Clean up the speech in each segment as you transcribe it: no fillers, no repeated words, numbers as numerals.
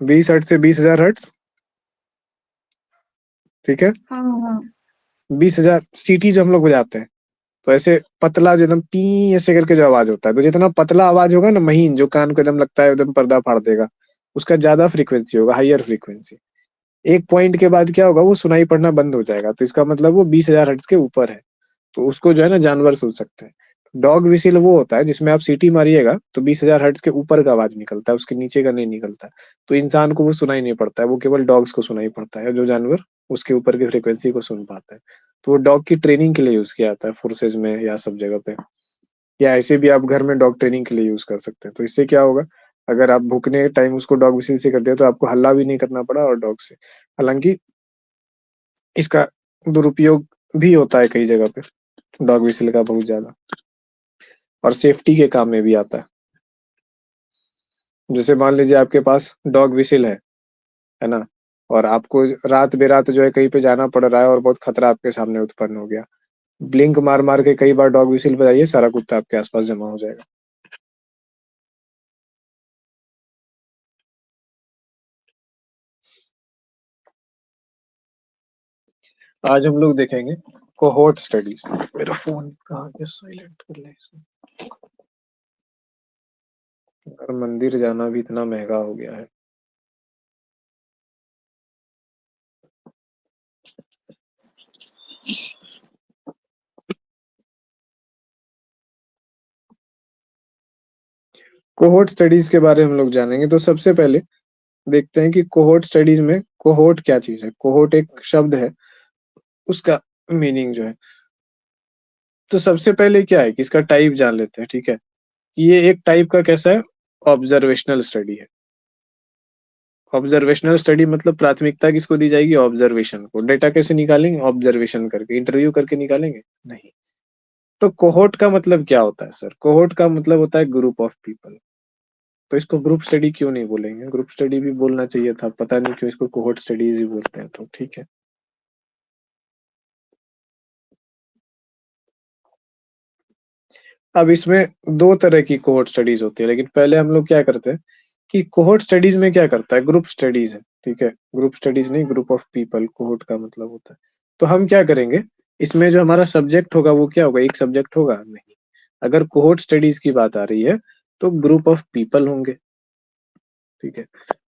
20 hertz से 20,000 hertz, ठीक है। हाँ हाँ। 20,000 सीटी जो हम लोग बजाते हैं, तो ऐसे पतला जो एकदम पी ऐसे करके जो आवाज होता है, तो जितना पतला आवाज होगा ना, महीन, जो कान को एकदम लगता है एकदम पर्दा फाड़ देगा, उसका ज्यादा फ्रीक्वेंसी होगा, हाइयर फ्रीक्वेंसी। एक पॉइंट के बाद क्या होगा, वो सुनाई पड़ना बंद हो जाएगा, तो इसका मतलब वो 20,000 हर्ट्ज के ऊपर है। तो उसको जो है ना जानवर सुन सकते हैं। डॉग विसिल वो होता है जिसमें आप सीटी मारिएगा तो 20,000 हर्ट्ज के ऊपर का आवाज निकलता है, उसके नीचे का नहीं निकलता। तो इंसान को वो सुनाई नहीं पड़ता है, वो केवल डॉग्स को सुनाई पड़ता है, जो जानवर उसके ऊपर की फ्रिक्वेंसी को सुन पाता है। तो वो डॉग की ट्रेनिंग के लिए यूज किया जाता है, फोर्सेज में या सब जगह पे। या ऐसे भी आप घर में डॉग ट्रेनिंग के लिए यूज कर सकते हैं। तो इससे क्या होगा, अगर आप भूखने टाइम उसको डॉग विसिल से करते हैं तो आपको हल्ला भी नहीं करना पड़ा, और डॉग से। हालांकि इसका दुरुपयोग भी होता है कई जगह पे, डॉग विसिल का बहुत ज्यादा, और सेफ्टी के काम में भी आता है। जैसे मान लीजिए आपके पास डॉग विसिल है ना, और आपको रात बेरात जो है कहीं पे जाना पड़ रहा है और बहुत खतरा आपके सामने उत्पन्न हो गया, ब्लिंक मार मार के कई बार डॉग विसिल बजाइए, सारा कुत्ता आपके आसपास जमा हो जाएगा। आज हम लोग देखेंगे कोहोर्ट स्टडीज। मेरा फोन कहाँ गया, साइलेंट कर ले इसको। और मंदिर जाना भी इतना महंगा हो गया है। कोहोर्ट स्टडीज के बारे में हम लोग जानेंगे। तो सबसे पहले देखते हैं कि कोहोर्ट स्टडीज में कोहोर्ट क्या चीज है। कोहोर्ट एक शब्द है, उसका मीनिंग जो है। तो सबसे पहले क्या है कि इसका टाइप जान लेते हैं, ठीक है। कि ये एक टाइप का कैसा है, ऑब्जर्वेशनल स्टडी है। ऑब्जर्वेशनल स्टडी मतलब प्राथमिकता किसको दी जाएगी, ऑब्जर्वेशन को। डेटा कैसे निकालेंगे, ऑब्जर्वेशन करके, इंटरव्यू करके निकालेंगे नहीं। तो कोहोर्ट का मतलब क्या होता है सर, कोहोर्ट का मतलब होता है ग्रुप ऑफ पीपल। तो इसको ग्रुप स्टडी क्यों नहीं बोलेंगे, ग्रुप स्टडी भी बोलना चाहिए था, पता नहीं क्यों इसको कोहोर्ट स्टडीज ही बोलते हैं, तो ठीक है। अब इसमें दो तरह की कोहोर्ट स्टडीज होती है, लेकिन पहले हम लोग क्या करते हैं कि कोहोर्ट स्टडीज में क्या करता है, ग्रुप स्टडीज है, ठीक है। ग्रुप स्टडीज नहीं, ग्रुप ऑफ पीपल कोहोर्ट का मतलब होता है। तो हम क्या करेंगे, इसमें जो हमारा सब्जेक्ट होगा वो क्या होगा, एक सब्जेक्ट होगा नहीं। अगर कोहोर्ट स्टडीज की बात आ रही है तो ग्रुप ऑफ पीपल होंगे, ठीक है।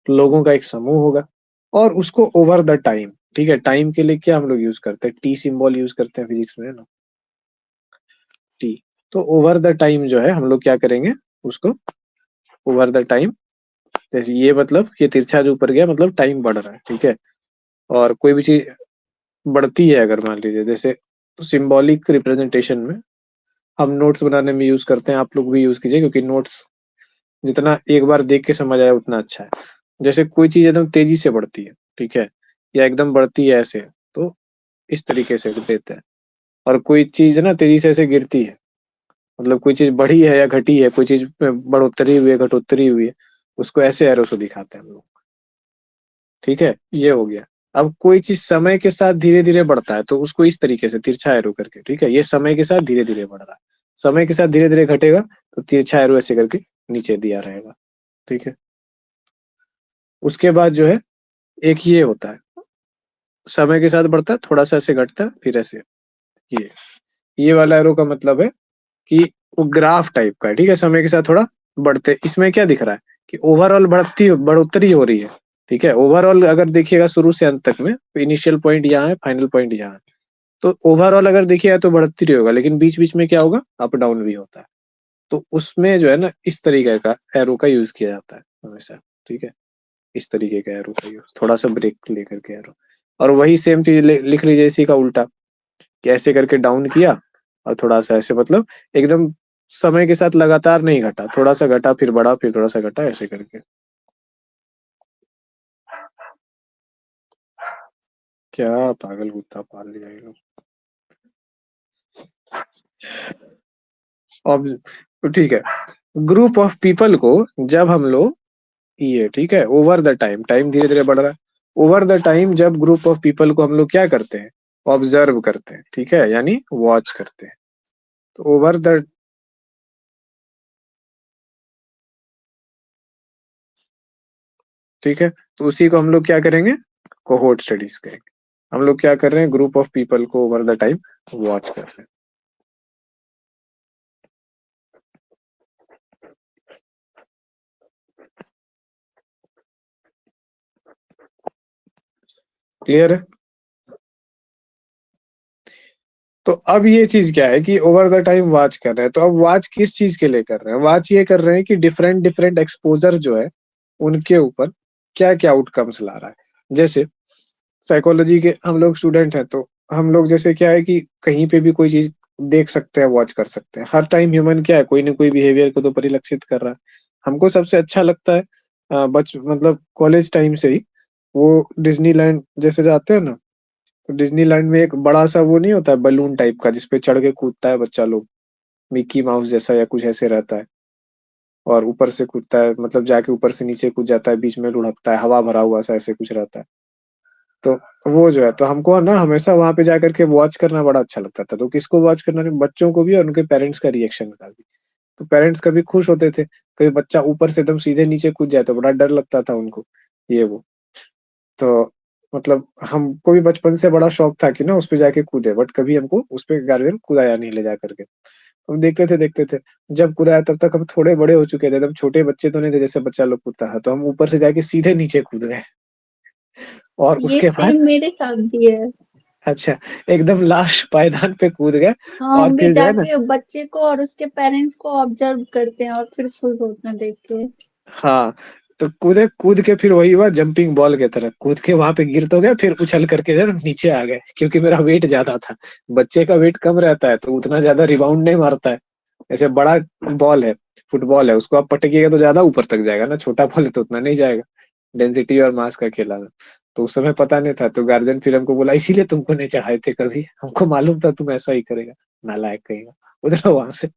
लोगों का एक समूह होगा, और उसको ओवर द टाइम, ठीक है। टाइम के लिए क्या हम लोग यूज करते हैं, टी सिंबल यूज करते हैं फिजिक्स में, है ना, टी। तो ओवर द टाइम जो है हम लोग क्या करेंगे, उसको ओवर द टाइम, जैसे ये मतलब ये तिरछा जो ऊपर गया मतलब टाइम बढ़ रहा है, ठीक है। और कोई भी चीज बढ़ती है, अगर मान लीजिए जैसे सिंबॉलिक रिप्रेजेंटेशन में हम नोट्स बनाने में यूज करते हैं, आप लोग भी यूज कीजिए, क्योंकि नोट्स जितना एक बार देख के समझ आया उतना अच्छा है। जैसे कोई चीज एकदम तेजी से बढ़ती है, ठीक है, या एकदम बढ़ती है ऐसे, तो इस तरीके से देते हैं। और कोई चीज ना तेजी से ऐसे गिरती है, मतलब कोई चीज बढ़ी है या घटी है, कोई चीज में बढ़ोतरी हुई है घटोतरी हुई है, उसको ऐसे एरो से दिखाते हैं हम लोग, ठीक है। ये हो गया। अब कोई चीज समय के साथ धीरे धीरे बढ़ता है तो उसको इस तरीके से तिरछा एरो करके, ठीक है, ये समय के साथ धीरे धीरे बढ़ रहा है। समय के साथ धीरे धीरे घटेगा तो तिरछा एरो ऐसे करके नीचे दिया रहेगा, ठीक है। उसके बाद जो है एक ये होता है, समय के साथ बढ़ता है, थोड़ा सा ऐसे घटता है, फिर ऐसे। ये ये वाला एरो का मतलब है कि वो ग्राफ टाइप का है, ठीक है। समय के साथ थोड़ा बढ़ते, इसमें क्या दिख रहा है कि ओवरऑल बढ़ती बढ़ोतरी हो रही है, ठीक है। ओवरऑल अगर देखिएगा शुरू से अंत तक में, तो इनिशियल पॉइंट यहाँ है, फाइनल पॉइंट यहाँ है। तो ओवरऑल अगर देखिएगा तो बढ़ती होगा, लेकिन बीच बीच में क्या होगा, अप डाउन भी होता है। तो उसमें जो है ना इस तरीके का एरो का यूज किया जाता है हमेशा, ठीक है। इस तरीके का एरो का यूज, थोड़ा सा ब्रेक लेकर के एरो। और वही सेम चीज लिख लीजिए इसी का उल्टा, कि ऐसे करके डाउन किया, और थोड़ा सा ऐसे, मतलब एकदम समय के साथ लगातार नहीं घटा, थोड़ा सा घटा फिर बढ़ा फिर थोड़ा सा घटा, ऐसे करके। क्या पागल कुत्ता पाल लिया ये लोग। अब तो ठीक है, ग्रुप ऑफ पीपल को जब हम लोग, ये ठीक है, ओवर द टाइम, टाइम धीरे धीरे बढ़ रहा है, ओवर द टाइम जब ग्रुप ऑफ पीपल को हम लोग क्या करते हैं, ऑब्जर्व करते हैं, ठीक है, यानी वॉच करते हैं। तो ओवर द, ठीक है, तो उसी को हम लोग क्या करेंगे, कोहोर्ट स्टडीज करेंगे। हम लोग क्या कर रहे हैं, ग्रुप ऑफ पीपल को ओवर द टाइम वॉच कर रहे हैं। क्लियर है? तो अब ये चीज क्या है कि ओवर द टाइम वॉच कर रहे हैं, तो अब वॉच किस चीज के लिए कर रहे हैं, वॉच ये कर रहे हैं कि डिफरेंट डिफरेंट एक्सपोजर जो है उनके ऊपर क्या क्या आउटकम्स ला रहा है। जैसे साइकोलॉजी के हम लोग स्टूडेंट हैं, तो हम लोग जैसे क्या है कि कहीं पे भी कोई चीज देख सकते हैं, वॉच कर सकते हैं। हर टाइम ह्यूमन क्या है, कोई ना कोई बिहेवियर को तो परिलक्षित कर रहा है। हमको सबसे अच्छा लगता है बच मतलब कॉलेज टाइम से ही वो डिज्नीलैंड जैसे जाते हैं ना, तो डिज्नीलैंड में एक बड़ा सा वो नहीं होता है बलून टाइप का, जिसपे चढ़ के कूदता है बच्चा लोग, मिक्की माउस जैसा या कुछ ऐसे रहता है, और ऊपर से कूदता है, मतलब जाके ऊपर से नीचे कूद जाता है, बीच में लुढ़कता है, हवा भरा हुआ सा ऐसे कुछ रहता है। तो वो जो है, तो हमको ना हमेशा वहां पे जाकर के वॉच करना बड़ा अच्छा लगता था। तो किसको वॉच करना, बच्चों को भी और उनके पेरेंट्स का रिएक्शन का भी। तो पेरेंट्स कभी खुश होते थे, कभी बच्चा ऊपर से एकदम सीधे नीचे कूद जाए तो बड़ा डर लगता था उनको, ये वो। तो मतलब हमको भी बचपन से बड़ा शौक था कि ना उस पे जाके कूदे, बट कभी हमको उस पे गार्जियन कूदाया नहीं ले जा करके। हम देखते थे। जब कूदाया तब तक हम थोड़े बड़े हो चुके थे, एकदम छोटे बच्चे तो नहीं थे जैसे बच्चा लोग कूदता है, तो हम ऊपर से जाके सीधे नीचे कूद गए। और ये उसके बाद सेम मेरे साथ भी है। अच्छा, एकदम लास्ट पायदान पे कूद गए। और हम भी फिर जो है ना, जाके बच्चे को और उसके पेरेंट्स को ऑब्जर्व करते हैं और फिर खुश होते हैं देख के। हाँ, तो कूदे, कूद के फिर वही हुआ जंपिंग बॉल की तरह, कूद के वहां पे गिर तो गए, फिर उछल करके जो है ना नीचे आ गए, क्योंकि मेरा वेट ज्यादा था। बच्चे का वेट कम रहता है तो उतना ज्यादा रिबाउंड नहीं मारता है। ऐसे बड़ा बॉल है, फुटबॉल है, उसको आप पटकिएगा तो ज्यादा ऊपर तक जाएगा ना, छोटा बॉल है तो उतना नहीं जाएगा। डेंसिटी और मास का खेला था। तो उस समय पता नहीं था, तो गार्जियन फिर हमको बोला इसीलिए तुमको नहीं चढ़ाए थे कभी, हमको मालूम था तुम ऐसा ही करेगा, नालायक कहेगा, उधर वहां से।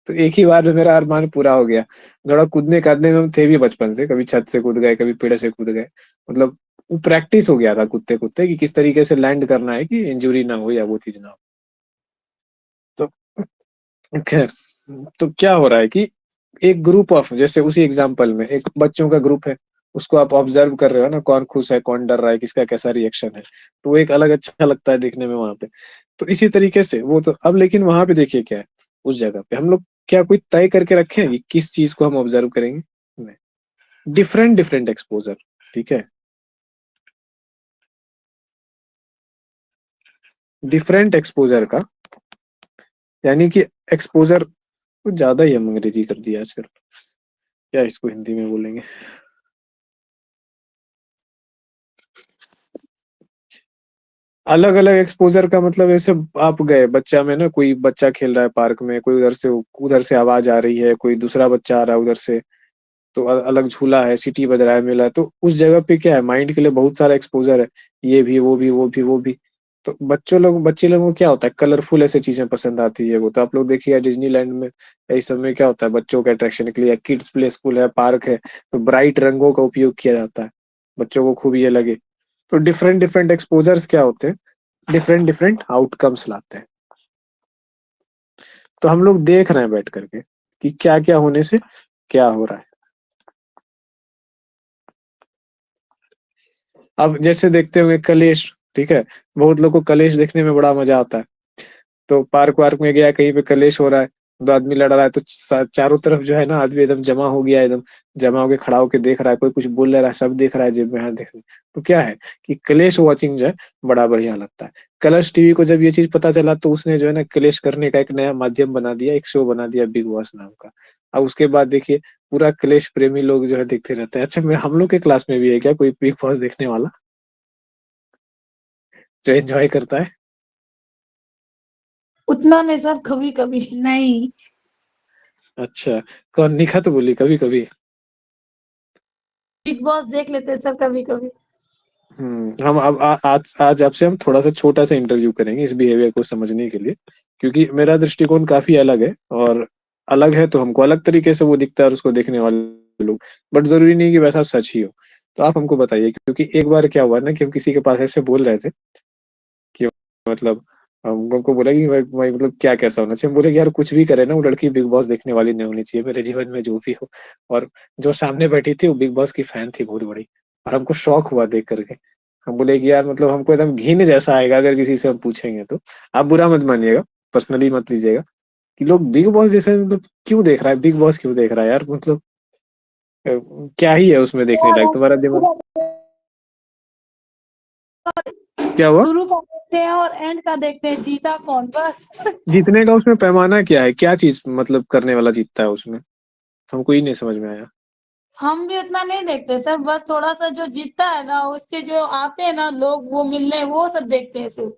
तो एक ही बार में मेरा अरमान पूरा हो गया। थोड़ा कूदने कादने में हम थे भी बचपन से, कभी छत से कूद गए, कभी पेड़ से कूद गए। मतलब वो प्रैक्टिस हो गया था कूदते कूदते कि किस तरीके से लैंड करना है कि इंजरी ना हो या वो चीज ना हो। तो खैर, तो क्या हो रहा है कि एक ग्रुप ऑफ, जैसे उसी एग्जांपल में एक बच्चों का ग्रुप है, उसको आप ऑब्जर्व कर रहे हो ना, कौन खुश है, कौन डर रहा है, किसका कैसा रिएक्शन है, तो वो एक अलग अच्छा लगता है देखने में वहां पे। तो इसी तरीके से वो तो अब, लेकिन वहां पे देखिए क्या है, उस जगह पे हम लोग क्या कोई तय करके रखे हैं कि किस चीज को हम ऑब्जर्व करेंगे? नहीं, डिफरेंट डिफरेंट एक्सपोजर। ठीक है, डिफरेंट एक्सपोजर का, यानी कि एक्सपोजर कुछ ज्यादा ही हम अंग्रेजी कर दिया आजकल, क्या इसको हिंदी में बोलेंगे। अलग अलग एक्सपोजर का मतलब ऐसे, आप गए बच्चा में ना, कोई बच्चा खेल रहा है पार्क में, कोई उधर से आवाज आ रही है, कोई दूसरा बच्चा आ रहा है उधर से, तो अलग झूला है, सीटी बज रहा है, मेला है, तो उस जगह पे क्या है, माइंड के लिए बहुत सारा एक्सपोजर है, ये भी वो भी वो भी वो भी। तो बच्चे लोगों को क्या होता है, कलरफुल ऐसे चीजें पसंद आती है। वो तो आप लोग देखिए डिज्नीलैंड में, इस सब में क्या होता है, बच्चों के अट्रैक्शन के लिए किड्स प्ले स्कूल है, पार्क है, तो ब्राइट रंगों का उपयोग किया जाता है, बच्चों को खूब ये लगे। तो डिफरेंट डिफरेंट एक्सपोजर्स क्या होते हैं, डिफरेंट डिफरेंट आउटकम्स लाते हैं। तो हम लोग देख रहे हैं बैठ करके कि क्या क्या होने से क्या हो रहा है। अब जैसे देखते होंगे कलेश, ठीक है, बहुत लोग को कलेश देखने में बड़ा मजा आता है। तो पार्क वार्क में गया, कहीं पे कलेश हो रहा है, दो आदमी लड़ रहा है, तो चारों तरफ जो है ना आदमी एकदम जमा हो गया, एकदम जमा होके खड़ा होके देख रहा है, कोई कुछ बोल रहा है, सब देख रहा है, जेब में हाथ देख रहे हैं। तो क्या है कि कलेश वॉचिंग जो है बड़ा बढ़िया लगता है। कलर्स टीवी को जब ये चीज पता चला, तो उसने जो है ना कलेश करने का एक नया माध्यम बना दिया, एक शो बना दिया बिग बॉस नाम का। अब उसके बाद देखिए पूरा कलेश प्रेमी लोग जो है देखते रहते हैं। अच्छा, मैं हम लोग के क्लास में भी है क्या कोई बिग बॉस देखने वाला जो एंजॉय करता है? उतना नहीं सर, कभी कभी। नहीं। अच्छा, कौन, निखा तो बोली कभी कभी। बिग बॉस देख लेते हैं सर कभी कभी। हम अब आज आपसे हम थोड़ा सा छोटा सा इंटरव्यू करेंगे इस बिहेवियर को समझने के लिए, क्योंकि मेरा दृष्टिकोण काफी अलग है, और अलग है तो हमको अलग तरीके से वो दिखता है और उसको देखने वाले लोग, बट जरूरी नहीं कि वैसा सच ही हो। तो आप हमको बताइए, क्योंकि एक बार क्या हुआ ना कि हम किसी के पास ऐसे बोल रहे थे कि मतलब हम उनको बोला कि भाई मतलब क्या कैसा होना चाहिए, हम बोले कि यार कुछ भी करे ना वो लड़की बिग बॉस देखने वाली नहीं होनी चाहिए मेरे जीवन में जो भी हो। और जो सामने बैठी थी वो बिग बॉस की फैन थी बहुत बड़ी, और हमको शौक हुआ देख करके। हम बोले कि यार मतलब हमको एकदम घिन जैसा आएगा अगर किसी से हम पूछेंगे तो। आप बुरा मत मानिएगा, पर्सनली मत लीजिएगा, कि लोग बिग बॉस जैसे मतलब क्यों देख रहा है, बिग बॉस क्यों देख रहा है यार, मतलब अ, क्या ही है उसमें देखने लायक, तुम्हारा दिमाग क्या हुआ? शुरू का देखते हैं और एंड का देखते हैं, जीता कौन बस। जीतने का उसमें पैमाना क्या है, क्या चीज मतलब करने वाला जीतता है उसमें, हमको ही नहीं समझ में आया। हम भी उतना नहीं देखते सर, बस थोड़ा सा जो जीतता है ना उसके जो आते हैं ना लोग वो मिलने, वो सब देखते हैं सिर्फ।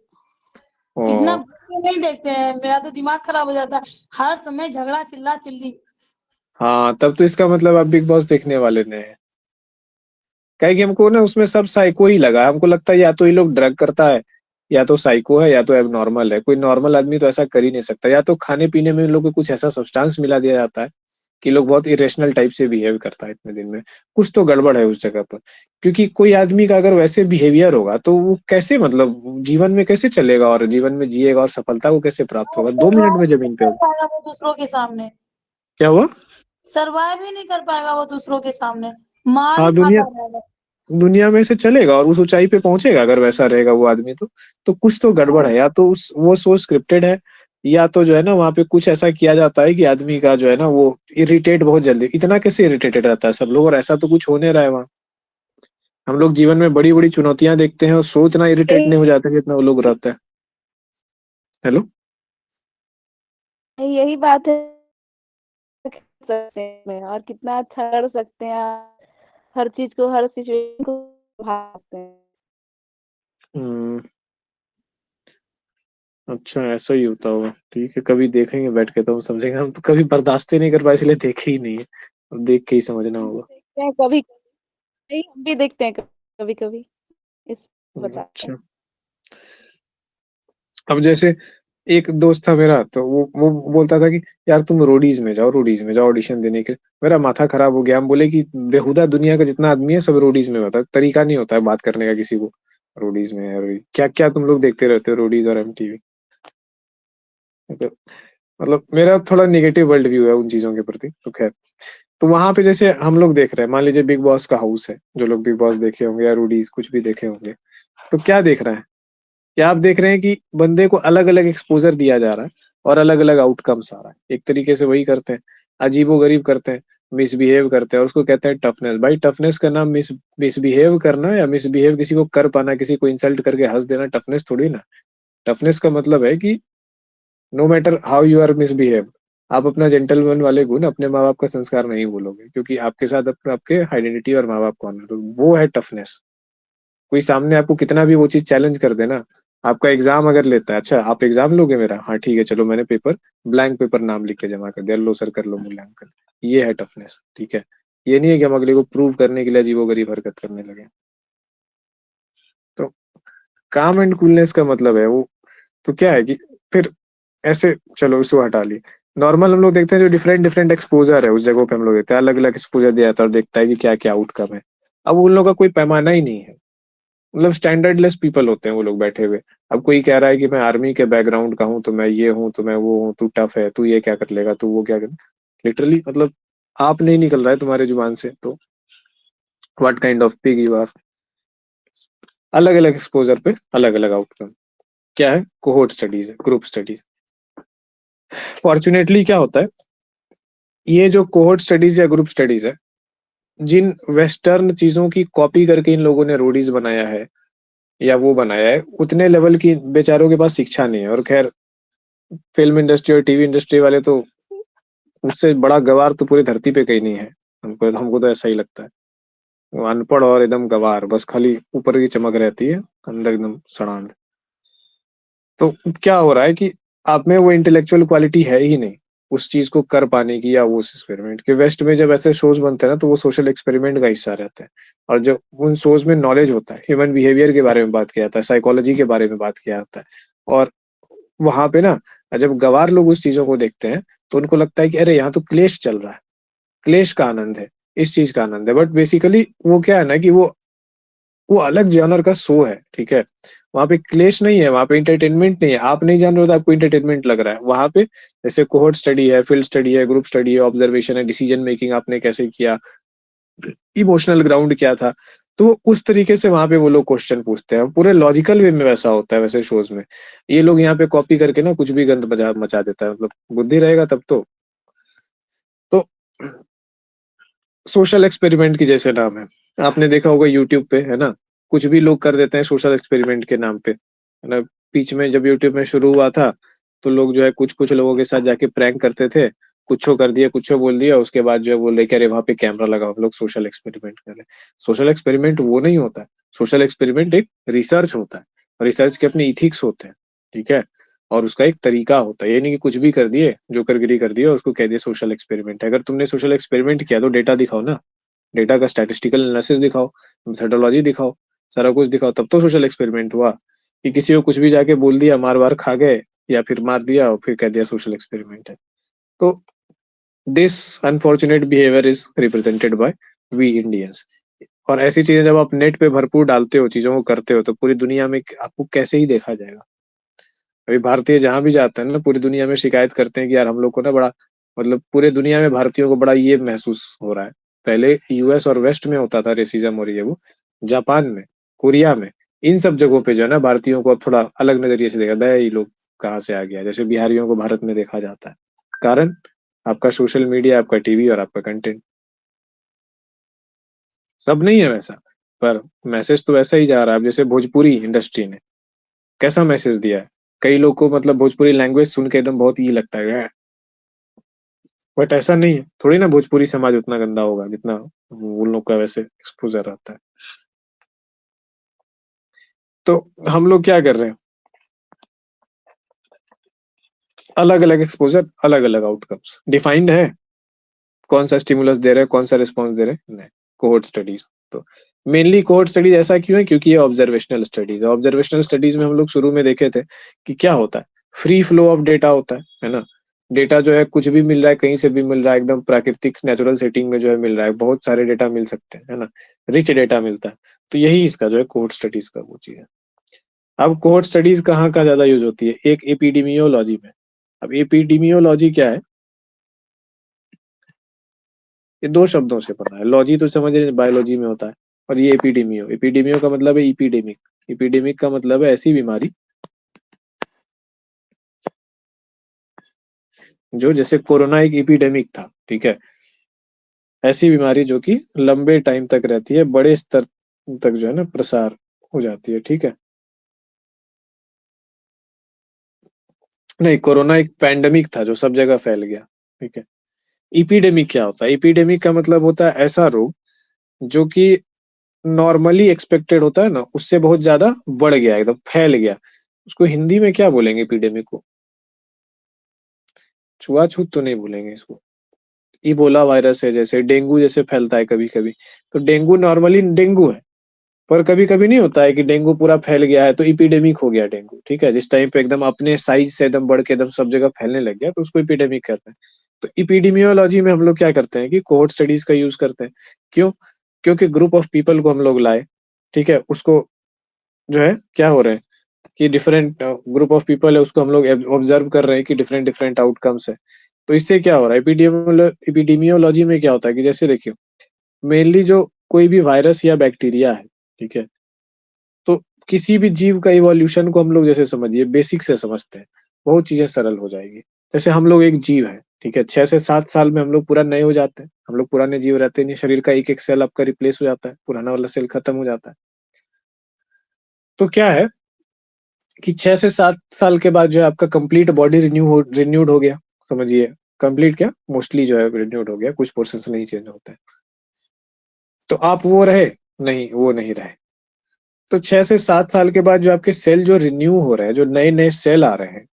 ओ, इतना नहीं देखते हैं, मेरा तो दिमाग खराब हो जाता है, हर समय झगड़ा चिल्ला चिल्ली। हाँ तब तो इसका मतलब आप बिग बॉस देखने वाले नहीं है। कहे कि हमको ना उसमें सब साइको ही लगा, हमको लगता है या तो ये लोग ड्रग करता है, या तो साइको है, या तो एबनॉर्मल है। कोई नॉर्मल आदमी तो ऐसा कर ही नहीं सकता, या तो खाने पीने में इन लोग को कुछ ऐसा सब्सटेंस मिला दिया जाता है कि लोग बहुत इरेशनल टाइप से बिहेव करता है इतने दिन में। कुछ तो गड़बड़ है उस जगह पर, क्योंकि कोई आदमी का अगर वैसे बिहेवियर होगा तो वो कैसे मतलब जीवन में कैसे चलेगा और जीवन में जिएगा और सफलता को कैसे प्राप्त होगा 2 मिनट में जमीन पे कर होगा। पाएगा वो दूसरों के सामने, क्या हुआ? सरवाइव ही नहीं कर पाएगा वो दूसरों के सामने, मार हाँ ही दुनिया, खाता रहेगा। दुनिया में से चलेगा और उस ऊंचाई पे पहुंचेगा अगर वैसा रहेगा वो आदमी तो कुछ तो गड़बड़ है, या तो उस वो शो स्क्रिप्टेड है, या तो जो है ना वहां पे कुछ ऐसा किया जाता है कि आदमी का जो है ना वो इरिटेट बहुत जल्दी, इतना कैसे इरिटेटेड रहता है सब लोग, और ऐसा तो कुछ होने रहा है वहाँ। हम लोग जीवन में बड़ी बड़ी चुनौतियां देखते हैं और सो इतना इरिटेट नहीं हो जाता जितना वो लोग रहता है। हेलो। यही बात है, सकते हैं और कितना अच्छा कर सकते हैं, हर चीज को, हर सिचुएशन को संभाल सकते हैं। हम्म, अच्छा ऐसा ही होता होगा, ठीक है कभी देखेंगे बैठ के तो हम समझेंगे, हम तो कभी बर्दाश्त ही नहीं कर पाए इसलिए देखे ही नहीं है, अब देख के ही समझना हम भी होगा। देखते हैं कभी कभी, हम भी देखते हैं कभी कभी, इस बताते हैं। अच्छा, अब जैसे एक दोस्त था मेरा तो वो बोलता था कि यार तुम रोडीज में जाओ, रोडीज में जाओ ऑडिशन देने के लिए। मेरा माथा खराब हो गया, हम बोले कि बेहुदा दुनिया का जितना आदमी है सब रोडीज में होता है, तरीका नहीं होता है बात करने का किसी को। रोडीज में है क्या क्या तुम लोग देखते रहते हो रोडीज और एमटीवी, मतलब मेरा थोड़ा निगेटिव वर्ल्ड व्यू है उन चीजों के प्रति, तो खैर। तो वहां पे जैसे हम लोग देख रहे हैं, मान लीजिए बिग बॉस का हाउस है, जो लोग बिग बॉस देखे होंगे या रोडीज कुछ भी देखे होंगे, तो क्या देख रहे हैं, क्या आप देख रहे हैं कि बंदे को अलग अलग एक्सपोजर दिया जा रहा है और अलग अलग आउटकम्स आ रहा है, एक तरीके से वही करते हैं, अजीबो गरीब करते हैं, मिसबिहेव करते हैं और उसको कहते हैं टफनेस। भाई टफनेस का नाम मिसबिहेव करना या मिसबिहेव किसी को कर पाना, किसी को इंसल्ट करके हंस देना टफनेस थोड़ी ना। टफनेस का मतलब है कि no matter how you are misbehave, आप अपना जेंटलमैन वाले गुण अपने माँ बाप का संस्कार नहीं भूलोगे, क्योंकि आपके साथ आपके आइडेंटिटी और माँ बाप कौन है, तो वो है टफनेस। कोई सामने आपको कितना भी वो चीज चैलेंज कर देना, आपका एग्जाम अगर लेता है, अच्छा आप एग्जाम लोगे मेरा, हाँ ठीक है चलो मैंने पेपर ब्लैंक पेपर नाम लिख के जमा कर दिया, लो सर कर लो मूल्यांकन, ये है टफनेस, ठीक है। ये नहीं है कि हम अगले को प्रूव करने के लिए अजीबोगरीब हरकत करने लगे। तो काम एंड कूलनेस का मतलब है वो, तो क्या है कि फिर ऐसे चलो इसको हटा ली, नॉर्मल हम लोग देखते हैं जो डिफरेंट डिफरेंट एक्सपोजर है उस जगह पे हम लोग देखते हैं, अलग अलग एक्सपोजर दिया जाता है और देखता है कि क्या क्या आउटकम है। अब उन लोगों का कोई पैमाना ही नहीं है, मतलब स्टैंडर्डलेस पीपल होते हैं वो लोग बैठे हुए। अब कोई कह रहा है कि मैं आर्मी के बैकग्राउंड का हूँ तो मैं ये हूँ तो मैं वो हूँ, तू टफ है, तू ये क्या कर लेगा, तू वो क्या कर, लिटरली मतलब आप नहीं निकल रहा है तुम्हारे जुबान से तो what kind of pig you are. अलग अलग एक्सपोजर पे अलग अलग आउटकम, क्या है कोहोर्ट स्टडीज है, ग्रुप स्टडीज। फॉर्चुनेटली क्या होता है, ये जो कोहोर्ट स्टडीज या ग्रुप स्टडीज है, जिन वेस्टर्न चीजों की कॉपी करके इन लोगों ने रोडीज बनाया है या वो बनाया है, उतने लेवल की बेचारों के पास शिक्षा नहीं है। और खैर फिल्म इंडस्ट्री और टीवी इंडस्ट्री वाले तो उससे बड़ा गवार तो पूरी धरती पे कहीं नहीं है, हमको हमको तो ऐसा ही लगता है। वो अनपढ़ और एकदम गवार, बस खाली ऊपर की चमक रहती है, अंदर एकदम सड़ांध। तो क्या हो रहा है कि आप में वो इंटेलेक्चुअल क्वालिटी है ही नहीं उस चीज को कर पाने की, या वो उस एक्सपेरिमेंट के। वेस्ट में जब ऐसे शोज बनते हैं ना तो वो सोशल एक्सपेरिमेंट का हिस्सा रहते हैं, और जब उन शोज में नॉलेज होता है, ह्यूमन बिहेवियर के बारे में बात किया जाता है, साइकोलॉजी के बारे में बात किया जाता है, और वहां पे ना जब गवार लोग उस चीजों को देखते हैं तो उनको लगता है कि अरे यहाँ तो क्लेश चल रहा है, क्लेश का आनंद है, इस चीज का आनंद है। बट बेसिकली वो क्या है ना कि वो अलग जॉनर का शो है, ठीक है। वहाँ पे क्लेश नहीं है, वहाँ पे इंटरटेनमेंट नहीं है। आप नहीं जान रहे हो तो आपको इंटरटेनमेंट लग रहा है। वहाँ पे जैसे कोहोर्ट स्टडी है, फील्ड स्टडी है, ग्रुप स्टडी है, ऑब्जर्वेशन है, डिसीजन मेकिंग आपने कैसे किया, इमोशनल ग्राउंड क्या था, तो उस तरीके से वहां पे वो लोग क्वेश्चन पूछते हैं। पूरे लॉजिकल वे में वैसा होता है वैसे शोज में। ये लोग यहाँ पे कॉपी करके ना कुछ भी गंद मचा मचा देता है, मतलब बुद्धि रहेगा तब तो सोशल एक्सपेरिमेंट की जैसे नाम है, आपने देखा होगा यूट्यूब पे, है ना, कुछ भी लोग कर देते हैं सोशल एक्सपेरिमेंट के नाम पे, है ना। बीच में जब यूट्यूब में शुरू हुआ था तो लोग जो है कुछ कुछ लोगों के साथ जाके प्रैंक करते थे, कुछो कर दिया, कुछो बोल दिया, उसके बाद जो है वो लेके अरे वहां पे कैमरा लगा, हम लोग सोशल एक्सपेरिमेंट कर रहे हैं। सोशल एक्सपेरिमेंट वो नहीं होता है। सोशल एक्सपेरिमेंट एक रिसर्च होता है, रिसर्च के अपने इथिक्स होते हैं, ठीक है, और उसका एक तरीका होता है। ये नहीं कि कुछ भी कर दिए, जोकरगिरी कर दिया, उसको कह दिया सोशल एक्सपेरिमेंट है। अगर तुमने सोशल एक्सपेरिमेंट किया तो डेटा दिखाओ ना, डेटा का स्टैटिस्टिकल एनालिसिस दिखाओ, मेथडोलॉजी दिखाओ, सारा कुछ दिखाओ, तब तो सोशल एक्सपेरिमेंट हुआ। कि किसी को कुछ भी जाके बोल दिया, मार वार खा गए, या फिर मार दिया और फिर कह दिया सोशल एक्सपेरिमेंट है। तो this unfortunate behaviour is represented by we Indians. और ऐसी चीजें जब आप नेट पे भरपूर डालते हो, चीजों को करते हो, तो पूरी दुनिया में आपको कैसे ही देखा जाएगा। अभी भारतीय जहां भी जाते हैं ना, पूरी दुनिया में शिकायत करते हैं कि यार हम लोग को ना बड़ा, मतलब पूरे दुनिया में भारतीयों को बड़ा ये महसूस हो रहा है। पहले यूएस और वेस्ट में होता था रेसिज्म, और ये वो जापान में, कोरिया में, इन सब जगहों पे जो है ना भारतीयों को अब थोड़ा अलग नजरिए से देखा गया, ये लोग कहाँ से आ गया, जैसे बिहारियों को भारत में देखा जाता है। कारण आपका सोशल मीडिया, आपका टीवी और आपका कंटेंट। सब नहीं है वैसा, पर मैसेज तो वैसा ही जा रहा है। अब जैसे भोजपुरी इंडस्ट्री ने कैसा मैसेज दिया है, कई लोग को मतलब भोजपुरी लैंग्वेज सुन के एकदम बहुत ये लगता है, बट ऐसा नहीं है। थोड़ी ना भोजपुरी समाज उतना गंदा होगा जितना उन लोग का वैसे एक्सपोजर रहता है। तो हम लोग क्या कर रहे हैं, अलग अलग एक्सपोजर, अलग अलग आउटकम्स डिफाइंड है, कौन सा स्टिमुलस दे रहे हैं, कौन सा रिस्पॉन्स दे रहे हैं, नहीं। कोहोर्ट स्टडीज तो मेनली कोहोर्ट स्टडीज ऐसा क्यों है, क्योंकि ये ऑब्जर्वेशनल स्टडीज है। ऑब्जर्वेशनल स्टडीज में हम लोग शुरू में देखे थे कि क्या होता है, फ्री फ्लो ऑफ डेटा होता है ना। डेटा जो है कुछ भी मिल रहा है, कहीं से भी मिल रहा है, एकदम प्राकृतिक नेचुरल सेटिंग में जो है मिल रहा है, बहुत सारे डेटा मिल सकते हैं, है ना, रिच डेटा मिलता है। तो यही इसका जो है कोहोर्ट स्टडीज का वो चीज है। अब कोहोर्ट स्टडीज कहाँ का ज्यादा यूज होती है, एक एपिडेमियोलॉजी में। अब एपिडेमियोलॉजी क्या है, ये दो शब्दों से बना है। लॉजी तो समझ रहे बायोलॉजी में होता है, और ये एपिडेमियो, एपिडेमियो का मतलब है इपीडेमिक। इपीडेमिक का मतलब है ऐसी बीमारी जो, जैसे कोरोना एक एपिडेमिक था, ठीक है, ऐसी बीमारी जो कि लंबे टाइम तक रहती है, बड़े स्तर तक जो है ना प्रसार हो जाती है, ठीक है। नहीं, कोरोना एक पैंडेमिक था जो सब जगह फैल गया, ठीक है। इपीडेमिक क्या होता है, इपीडेमिक का मतलब होता है ऐसा रोग जो कि नॉर्मली एक्सपेक्टेड होता है ना, उससे बहुत ज्यादा बढ़ गया, एकदम फैल गया। उसको हिंदी में क्या बोलेंगे एपिडेमिक को, छुआछूत तो नहीं बोलेंगे इसको। इबोला वायरस है, जैसे डेंगू जैसे फैलता है कभी कभी, तो डेंगू नॉर्मली डेंगू है, पर कभी कभी नहीं होता है कि डेंगू पूरा फैल गया है तो इपिडेमिक हो गया डेंगू, ठीक है। जिस टाइम पे एकदम अपने साइज से एकदम बढ़ के एकदम सब जगह फैलने लग गया तो उसको इपिडेमिक कहते हैं। तो इपिडेमियोलॉजी में हम लोग क्या करते हैं कि कोहोर्ट स्टडीज का यूज करते हैं। क्यों, क्योंकि ग्रुप ऑफ पीपल को हम लोग लाए, ठीक है, उसको जो है क्या हो रहे हैं कि डिफरेंट ग्रुप ऑफ पीपल है, उसको हम लोग ऑब्जर्व कर रहे हैं कि डिफरेंट डिफरेंट आउटकम्स है। तो इससे क्या हो रहा है, एपिडेमियोलॉजी में क्या होता है कि जैसे देखिए, मेनली जो कोई भी वायरस या बैक्टीरिया है, ठीक है, तो किसी भी जीव का इवोल्यूशन को हम लोग जैसे समझिए बेसिक से समझते हैं, बहुत चीजें सरल हो जाएगी। जैसे हम लोग एक जीव है, ठीक है, 6 से 7 साल में हम लोग पूरा नए हो जाते हैं। हम लोग पुराने जीव रहते नहीं, शरीर का एक एक सेल आपका रिप्लेस हो जाता है, पुराना वाला सेल खत्म हो जाता है। तो क्या है कि 6 से 7 साल के बाद जो है आपका कंप्लीट बॉडी रिन्यूड हो गया, समझिए। कंप्लीट क्या, मोस्टली जो है रिन्यूड हो गया, कुछ पोर्शन नहीं चेंज होता है। तो आप वो रहे, नहीं वो नहीं रहे। तो 6 से 7 साल के बाद जो आपके सेल जो रिन्यू हो रहे हैं, जो नए नए सेल आ रहे हैं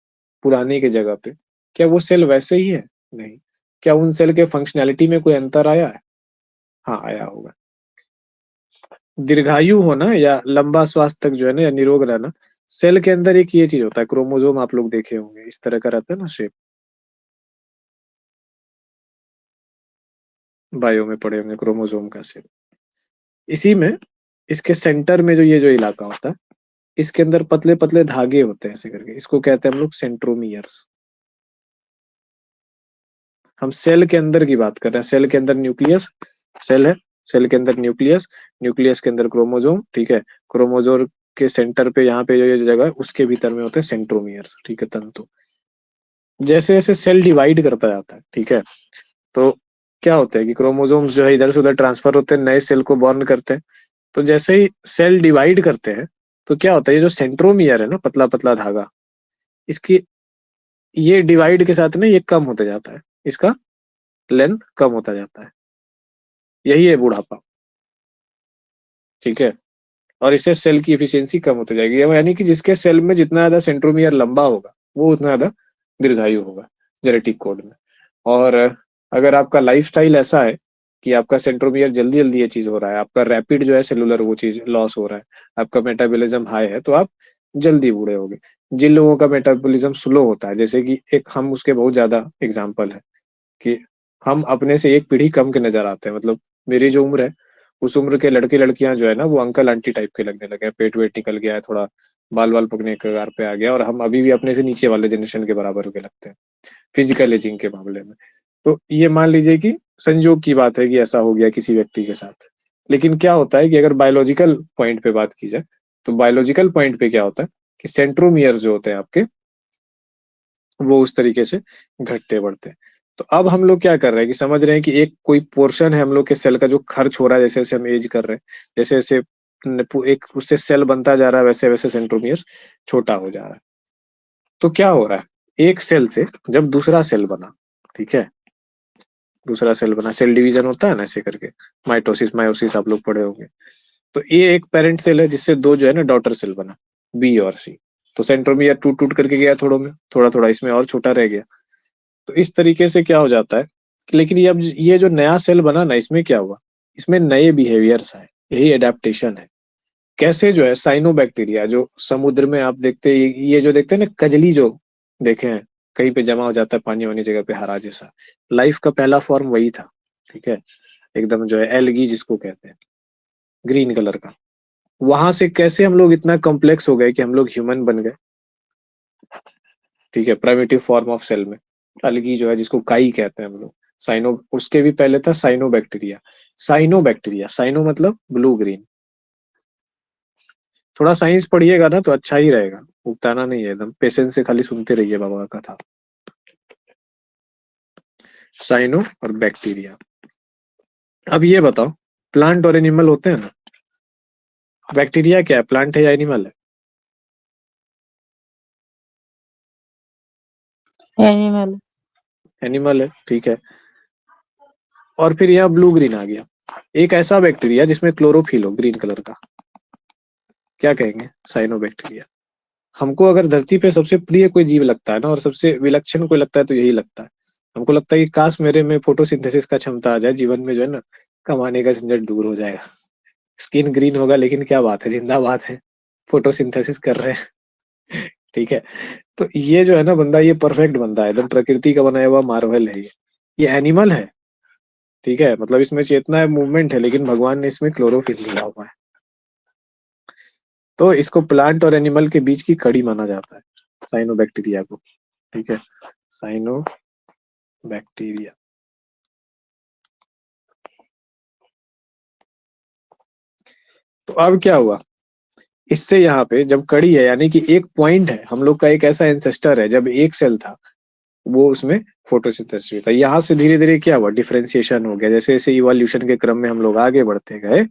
पुराने की जगह पे, क्या वो सेल वैसे ही है, नहीं। क्या उन सेल के फंक्शनैलिटी में कोई अंतर आया है, हाँ आया होगा। दीर्घायु होना या लंबा स्वास्थ्य तक जो है ना, या निरोग रहना, सेल के अंदर एक ये चीज होता है, क्रोमोसोम आप लोग देखे होंगे, इस तरह का रहता है ना शेप, बायो में पढ़े होंगे क्रोमोसोम का शेप। इसी में इसके सेंटर में जो ये जो इलाका होता है, इसके अंदर पतले पतले धागे होते हैं ऐसे करके, इसको कहते हैं हम लोग सेंट्रोमियर्स। हम सेल के अंदर की बात कर रहे हैं, सेल के अंदर न्यूक्लियस, सेल है, सेल के अंदर न्यूक्लियस, न्यूक्लियस के अंदर क्रोमोजोम, ठीक है, क्रोमोजोम के सेंटर पे यहाँ पे जो ये जगह है उसके भीतर में होते हैं सेंट्रोमियर्स, ठीक है, तंतु। जैसे जैसे सेल डिवाइड करता जाता है, ठीक है, तो क्या होता है कि क्रोमोजोम्स जो है इधर से उधर ट्रांसफर होते हैं, नए सेल को बॉर्न करते हैं। तो जैसे ही सेल डिवाइड करते हैं तो क्या होता है, ये जो सेंट्रोमियर है ना, पतला पतला धागा, इसकी ये डिवाइड के साथ ना ये कम होता जाता है, इसका लेंथ कम होता जाता है, यही है बुढ़ापा, ठीक है। और इससे सेल की एफिशिएंसी कम होती जाएगी, यानी कि जिसके सेल में जितना ज्यादा सेंट्रोमियर लंबा होगा वो उतना ज्यादा दीर्घायु होगा जेनेटिक कोड में। और अगर आपका लाइफस्टाइल ऐसा है कि आपका सेंट्रोमियर जल्दी जल्दी ये चीज हो रहा है, आपका रैपिड जो है सेलुलर वो चीज लॉस हो रहा है, आपका मेटाबॉलिज्म हाई है, तो आप जल्दी बूढ़े होगे। जिन लोगों का मेटाबॉलिज्म स्लो होता है, जैसे कि एक हम उसके बहुत ज्यादा एग्जाम्पल है कि हम अपने से एक पीढ़ी कम के नजर आते हैं, मतलब मेरी जो उम्र है उस उम्र के लड़के लड़कियां जो है ना वो अंकल आंटी टाइप के लगने लगे हैं, पेट वेट निकल गया है, थोड़ा बाल बाल पकने के कगार पे आ गया, और हम अभी भी अपने से नीचे वाले जनरेशन के बराबर के लगते हैं फिजिकल एजिंग के मामले में। तो ये मान लीजिए कि संयोग की बात है कि ऐसा हो गया किसी व्यक्ति के साथ। लेकिन क्या होता है कि अगर बायोलॉजिकल पॉइंट पे बात की जाए तो बायोलॉजिकल पॉइंट पे क्या होता है कि सेंट्रोमियर जो होते हैं आपके वो उस तरीके से घटते बढ़ते हैं। तो अब हम लोग क्या कर रहे हैं कि समझ रहे हैं कि एक कोई पोर्शन है हम लोग के सेल का जो खर्च हो रहा है, जैसे जैसे हम एज कर रहे हैं, जैसे जैसे एक उससे सेल बनता जा रहा है वैसे वैसे सेंट्रोमियर छोटा हो जा रहा है। तो क्या हो रहा है, एक सेल से जब दूसरा सेल बना, ठीक है, दूसरा सेल बना, सेल डिवीजन होता है ना ऐसे करके, माइटोसिस मायोसिस आप लोग पढ़े होंगे। तो ये एक पेरेंट सेल है जिससे दो जो है ना डॉटर सेल बना, बी और सी। तो सेंट्रोमियर टूट टूट करके गया थोड़ों में, थोड़ा थोड़ा इसमें और छोटा रह गया। तो इस तरीके से क्या हो जाता है, लेकिन ये अब ये जो नया सेल बना ना, इसमें क्या हुआ, इसमें नए बिहेवियर्स आए, यही एडेप्टेशन है। कैसे जो है साइनोबैक्टीरिया जो समुद्र में आप देखते ये जो देखते हैं ना कजली जो देखे हैं कहीं पे जमा हो जाता है पानी वानी जगह पे हरा जैसा, लाइफ का पहला फॉर्म वही था, ठीक है, एकदम जो है एल्गी जिसको कहते हैं, ग्रीन कलर का। वहां से कैसे हम लोग इतना कॉम्प्लेक्स हो गए कि हम लोग ह्यूमन बन गए, ठीक है, प्राइमिटिव फॉर्म ऑफ सेल में अलगी जो है जिसको काई कहते हैं हम लोग, साइनो, उसके भी पहले था साइनोबैक्टीरिया। साइनोबैक्टीरिया, साइनो मतलब ब्लू ग्रीन। थोड़ा साइंस पढ़िएगा ना तो अच्छा ही रहेगा, उगताना नहीं है, एकदम पेशेंस से खाली सुनते रहिए बाबा का था। साइनो और बैक्टीरिया। अब ये बताओ, प्लांट और एनिमल होते हैं ना, बैक्टीरिया क्या है, प्लांट है या एनिमल है? एनिमल। एनिमल है, ठीक है। और फिर यहाँ ब्लू ग्रीन आ गया, एक ऐसा बैक्टीरिया जिसमें क्लोरोफिल हो ग्रीन कलर का, क्या कहेंगे, साइनोबैक्टीरिया। हमको अगर धरती पे सबसे प्रिय कोई जीव लगता है ना और सबसे विलक्षण कोई लगता है तो यही लगता है। हमको लगता है कि काश मेरे में फोटोसिंथेसिस का क्षमता आ जाए जीवन में, जो है ना कमाने का झंझट दूर हो जाएगा। स्किन ग्रीन होगा लेकिन क्या बात है, जिंदाबाद है, फोटोसिंथेसिस कर रहे हैं ठीक है। तो ये जो है ना बंदा, ये परफेक्ट बंदा है, एकदम प्रकृति का बनाया हुआ मार्वल है ये एनिमल है, ठीक है, मतलब इसमें चेतना है, मूवमेंट है, लेकिन भगवान ने इसमें क्लोरोफिल दिया हुआ है। तो इसको प्लांट और एनिमल के बीच की कड़ी माना जाता है साइनोबैक्टीरिया को, ठीक है, साइनोबैक्टीरिया। तो अब क्या हुआ, इससे यहाँ पे जब कड़ी है यानी कि एक पॉइंट है, हम लोग का एक ऐसा एंसेस्टर है जब एक सेल था वो उसमें फोटोसिंथेसिस था, यहाँ से धीरे धीरे क्या हुआ, डिफरेंशिएशन हो गया, जैसे जैसे इवोल्यूशन के क्रम में हम लोग आगे बढ़ते गए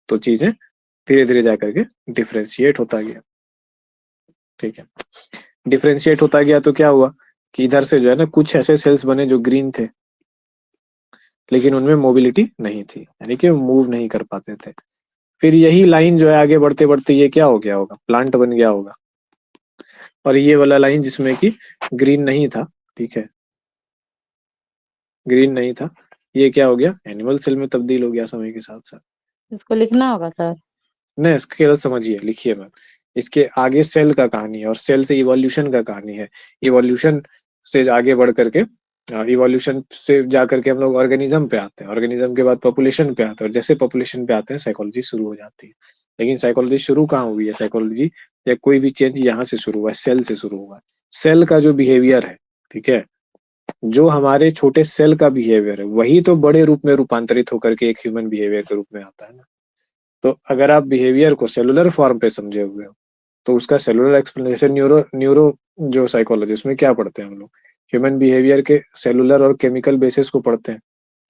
तो चीजें धीरे धीरे जाकर के डिफरेंशिएट होता गया, ठीक है। डिफरेंशिएट होता गया तो क्या हुआ कि इधर से जो है ना कुछ ऐसे सेल्स बने जो ग्रीन थे लेकिन उनमें मोबिलिटी नहीं थी, यानी कि मूव नहीं कर पाते थे। फिर यही लाइन जो है आगे बढ़ते बढ़ते ये क्या हो गया होगा, प्लांट बन गया होगा। और ये वाला लाइन जिसमें कि ग्रीन नहीं था, ठीक है, ग्रीन नहीं था, ये क्या हो गया, एनिमल सेल में तब्दील हो गया समय के साथ साथ। इसको लिखना होगा सर? नहीं, इसके गलत समझिए, लिखिए मत, इसके आगे सेल का कहानी है और सेल से इवोल्यूशन का कहानी है, इवोल्यूशन से आगे बढ़ करके इवोल्यूशन से जा करके हम लोग ऑर्गेनिज्म पे आते हैं, ऑर्गेनिज्म के बाद पॉपुलेशन पे आते हैं, और जैसे पॉपुलेशन पे आते हैं साइकोलॉजी शुरू हो जाती है। लेकिन साइकोलॉजी शुरू कहाँ हुई है? साइकोलॉजी या कोई भी चेंज यहाँ से शुरू हुआ है, सेल से शुरू हुआ है। सेल का जो बिहेवियर है, ठीक है, जो हमारे छोटे सेल का बिहेवियर है, वही तो बड़े रूप में रूपांतरित होकर के एक ह्यूमन बिहेवियर के रूप में आता है ना। तो अगर आप बिहेवियर को सेलुलर फॉर्म पे समझे हुए हो, तो उसका सेलुलर एक्सप्लेनेशन न्यूरो न्यूरो जो साइकोलॉजी, उसमें क्या पढ़ते हैं हम लोग? ह्यूमन बिहेवियर के सेलुलर और केमिकल बेसिस को पढ़ते हैं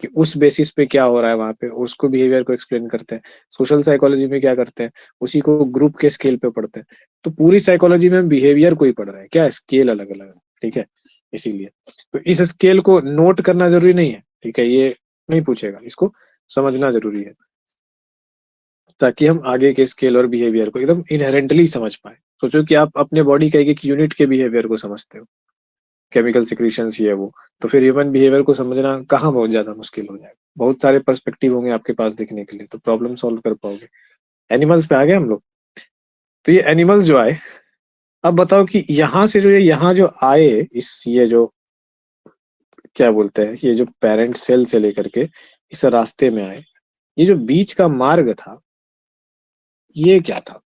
कि उस बेसिस पे क्या हो रहा है वहां पे, उसको बिहेवियर को एक्सप्लेन करते हैं। सोशल साइकोलॉजी में क्या करते हैं? उसी को ग्रुप के स्केल पे पढ़ते हैं। तो पूरी साइकोलॉजी में बिहेवियर को ही पढ़ रहे हैं, क्या स्केल अलग अलग है, ठीक है। इसीलिए तो इस स्केल को नोट करना जरूरी नहीं है, ठीक है, ये नहीं पूछेगा, इसको समझना जरूरी है, ताकि हम आगे के स्केल और बिहेवियर को एकदम इनहेरेंटली समझ पाए। सोचो कि आप अपने बॉडी का एक यूनिट के बिहेवियर को समझते हो, केमिकल सिक्रीशंस ये वो, तो फिर ह्यूमन बिहेवियर को समझना कहाँ बहुत ज्यादा मुश्किल हो जाएगा। बहुत सारे पर्सपेक्टिव होंगे आपके पास देखने के लिए, तो प्रॉब्लम सॉल्व कर पाओगे। एनिमल्स पे आ गए हम लोग। तो ये एनिमल्स जो आए, अब बताओ कि यहाँ से जो यहाँ जो आए, इस ये जो क्या बोलते हैं, ये जो पेरेंट सेल से लेकर के इस रास्ते में आए, ये जो बीच का मार्ग था, ये क्या था?